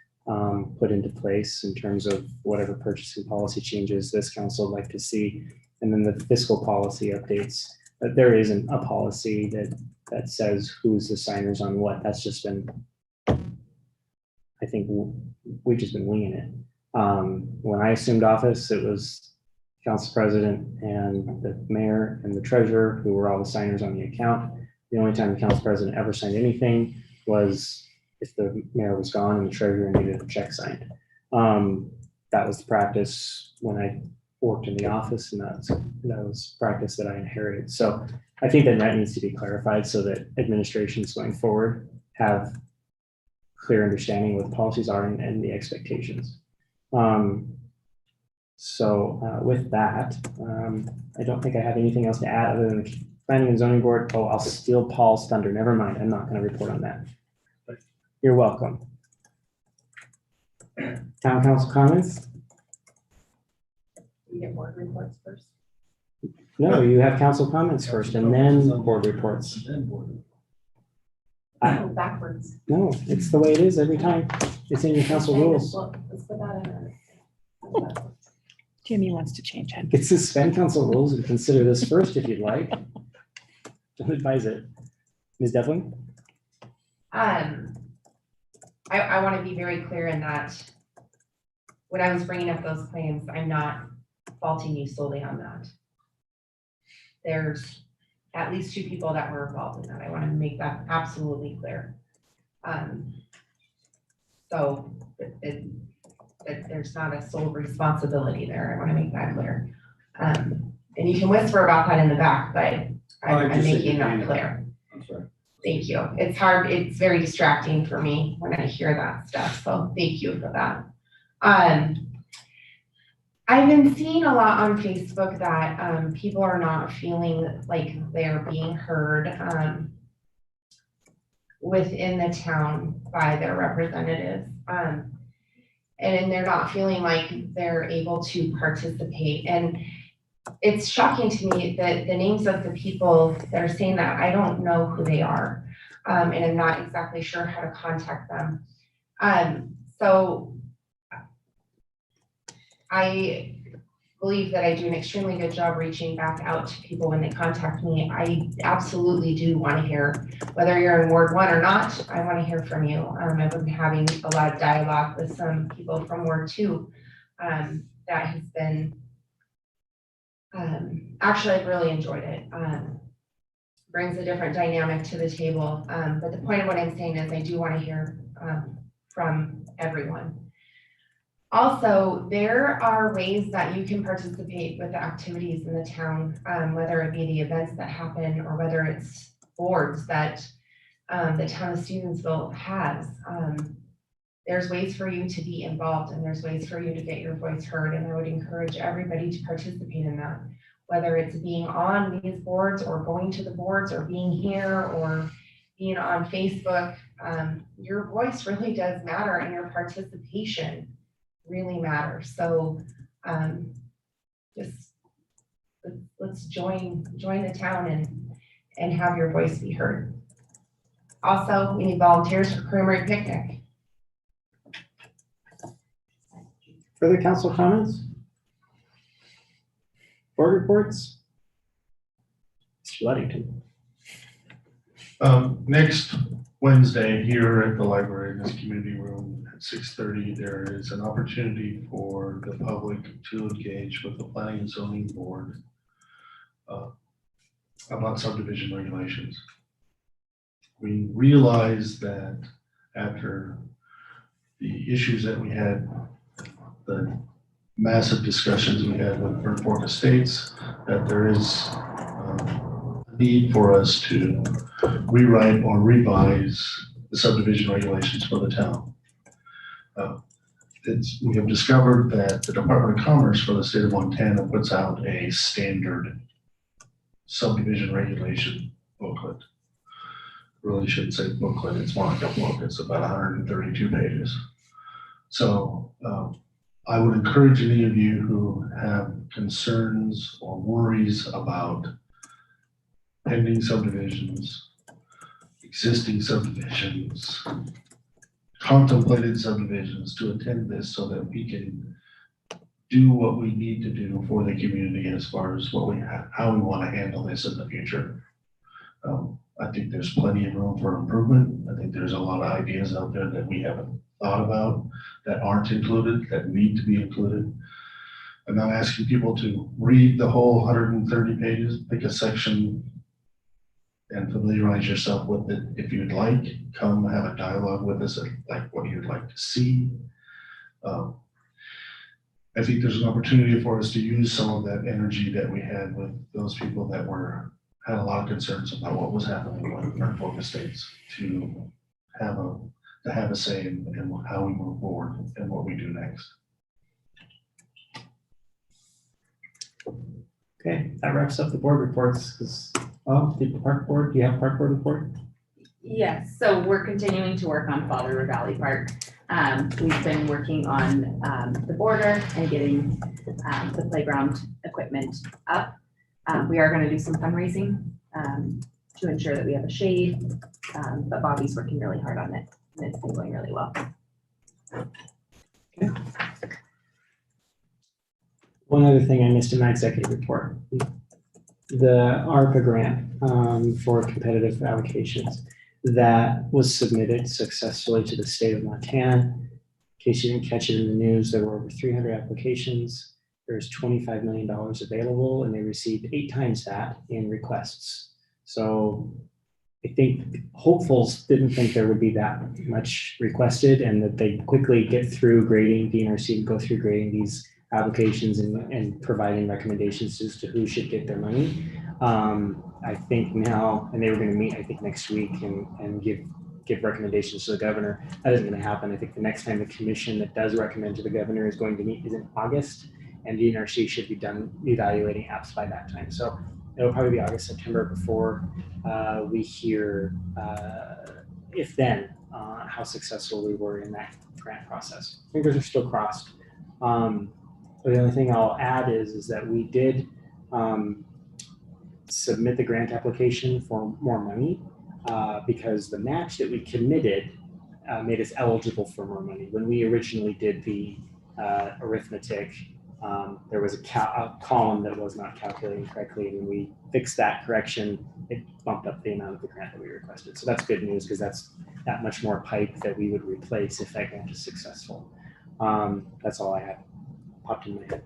S1: put into place in terms of whatever purchasing policy changes this council would like to see. And then the fiscal policy updates. But there isn't a policy that says who's the signers on what. That's just been, I think we've just been winging it. When I assumed office, it was council president and the mayor and the treasurer who were all the signers on the account. The only time the council president ever signed anything was if the mayor was gone and the treasurer needed a check signed. That was the practice when I worked in the office, and that was practice that I inherited. So I think that needs to be clarified so that administrations going forward have clear understanding what the policies are and the expectations. With that, I don't think I have anything else to add other than the planning and zoning board. Oh, I'll steal Paul's thunder. Never mind. I'm not going to report on that. You're welcome. Town council comments?
S7: We get board reports first.
S1: No, you have council comments first and then board reports.
S7: Oh, backwards.
S1: No, it's the way it is every time. It's in your council
S7: Okay,
S1: rules.
S7: let's put that in.
S2: Jimmy wants to change it.
S1: You can suspend council rules and consider this first if you'd like. Don't advise it. Ms. Devlin?
S7: I want to be very clear in that when I was bringing up those claims, I'm not faulting you solely on that. There's at least 2 people that were involved in that. I want to make that absolutely clear. So that there's not a sole responsibility there. I want to make that clear. And you can whisper about that in the back, but I'm making that clear.
S5: I'm sorry.
S7: Thank you. It's hard, it's very distracting for me when I hear that stuff, so thank you for that. I've been seeing a lot on Facebook that people are not feeling like they're being heard within the town by their representatives. And they're not feeling like they're able to participate. And it's shocking to me that the names of the people that are saying that, I don't know who they are. And I'm not exactly sure how to contact them. So I believe that I do an extremely good job reaching back out to people when they contact me. I absolutely do want to hear, whether you're in Ward 1 or not, I want to hear from you. I've been having a lot of dialogue with some people from Ward 2 that has been, actually I've really enjoyed it. Brings a different dynamic to the table. But the point of what I'm saying is I do want to hear from everyone. Also, there are ways that you can participate with the activities in the town, whether it be the events that happen or whether it's boards that the town of Stevensville has. There's ways for you to be involved and there's ways for you to get your voice heard, and I would encourage everybody to participate in that, whether it's being on these boards or going to the boards or being here or being on Facebook. Your voice really does matter and your participation really matters. So just let's join the town and have your voice be heard. Also, we need volunteers for Creamery Picnic.
S1: Further council comments? Board reports? Mr. Ludington.
S6: Next Wednesday here at the library in this community room at 6:30, there is an opportunity for the public to engage with the Planning and Zoning Board about subdivision regulations. We realize that after the issues that we had, the massive discussions we had with Burnt Fork Estates, that there is a need for us to rewrite or revise the subdivision regulations for the town. We have discovered that the Department of Commerce for the state of Montana puts out a standard subdivision regulation booklet. Really shouldn't say booklet, it's more like a book. It's about 132 pages. So I would encourage any of you who have concerns or worries about pending subdivisions, existing subdivisions, contemplated subdivisions, to attend this so that we can do what we need to do for the community as far as what we how we want to handle this in the future. I think there's plenty of room for improvement. I think there's a lot of ideas out there that we haven't thought about, that aren't included, that need to be included. I'm not asking people to read the whole 130 pages, pick a section and familiarize yourself with it. If you'd like, come have a dialogue with us, like what you'd like to see. I think there's an opportunity for us to use some of that energy that we had with those people that had a lot of concerns about what was happening with Burnt Fork Estates to have a say in how we move forward and what we do next.
S1: Okay, that wraps up the board reports. The park board, do you have a park board report?
S8: Yes, so we're continuing to work on Fall River Valley Park. We've been working on the border and getting the playground equipment up. We are going to do some fundraising to ensure that we have a shade, but Bobby's working really hard on it and it's been going really well.
S1: Okay. One other thing I missed in my executive report, the ARPA grant for competitive allocations that was submitted successfully to the state of Montana case you didn't catch it in the news, there were over 300 applications. There's $25 million available, and they received 8 times that in requests. So I think hopefuls didn't think there would be that much requested, and that they'd quickly get through grading, DNRC would go through grading these applications and providing recommendations as to who should get their money. I think now, and they were going to meet, I think, next week and give recommendations to the governor. That isn't going to happen. I think the next time the commission that does recommend to the governor is going to meet is in August, and DNRC should be done evaluating apps by that time. So it'll probably be August, September before we hear, if then, how successful we were in that grant process. Fingers are still crossed. But the only thing I'll add is that we did submit the grant application for more money because the match that we committed made us eligible for more money. When we originally did the arithmetic, there was a column that was not calculating correctly, and when we fixed that correction, it bumped up the amount of the grant that we requested. So that's good news, because that's that much more pipe that we would replace if that grant is successful. That's all I had popped in my head.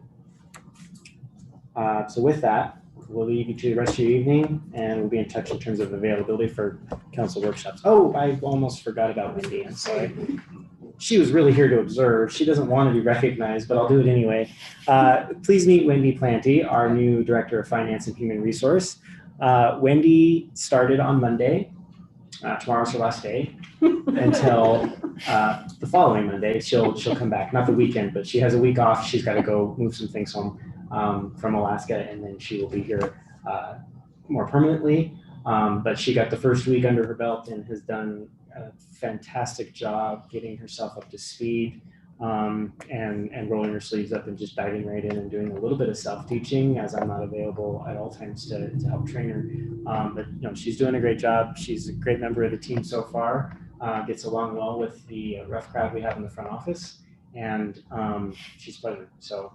S1: So with that, we'll leave you to the rest of your evening, and we'll be in touch in terms of availability for council workshops. Oh, I almost forgot about Wendy. I'm sorry. She was really here to observe. She doesn't want to be recognized, but I'll do it anyway. Please meet Wendy Planty, our new Director of Finance and Human Resource. Wendy started on Monday. Tomorrow's her last day until the following Monday. She'll come back, not the weekend, but she has a week off. She's got to go move some things home from Alaska, and then she will be here more permanently. But she got the first week under her belt and has done a fantastic job getting herself up to speed and rolling her sleeves up and just diving right in and doing a little bit of self-teaching, as I'm not available at all times to help train her. But you know, she's doing a great job. She's a great member of the team so far. Gets along well with the rough crowd we have in the front office, and she's pleasant. So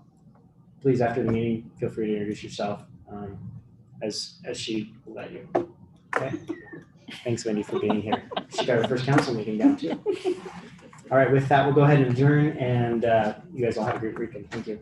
S1: please, after the meeting, feel free to introduce yourself as she will let you. Okay. Thanks, Wendy, for being here. She got her first council meeting down too. All right, with that, we'll go ahead and adjourn, and you guys all have a great weekend. Thank you.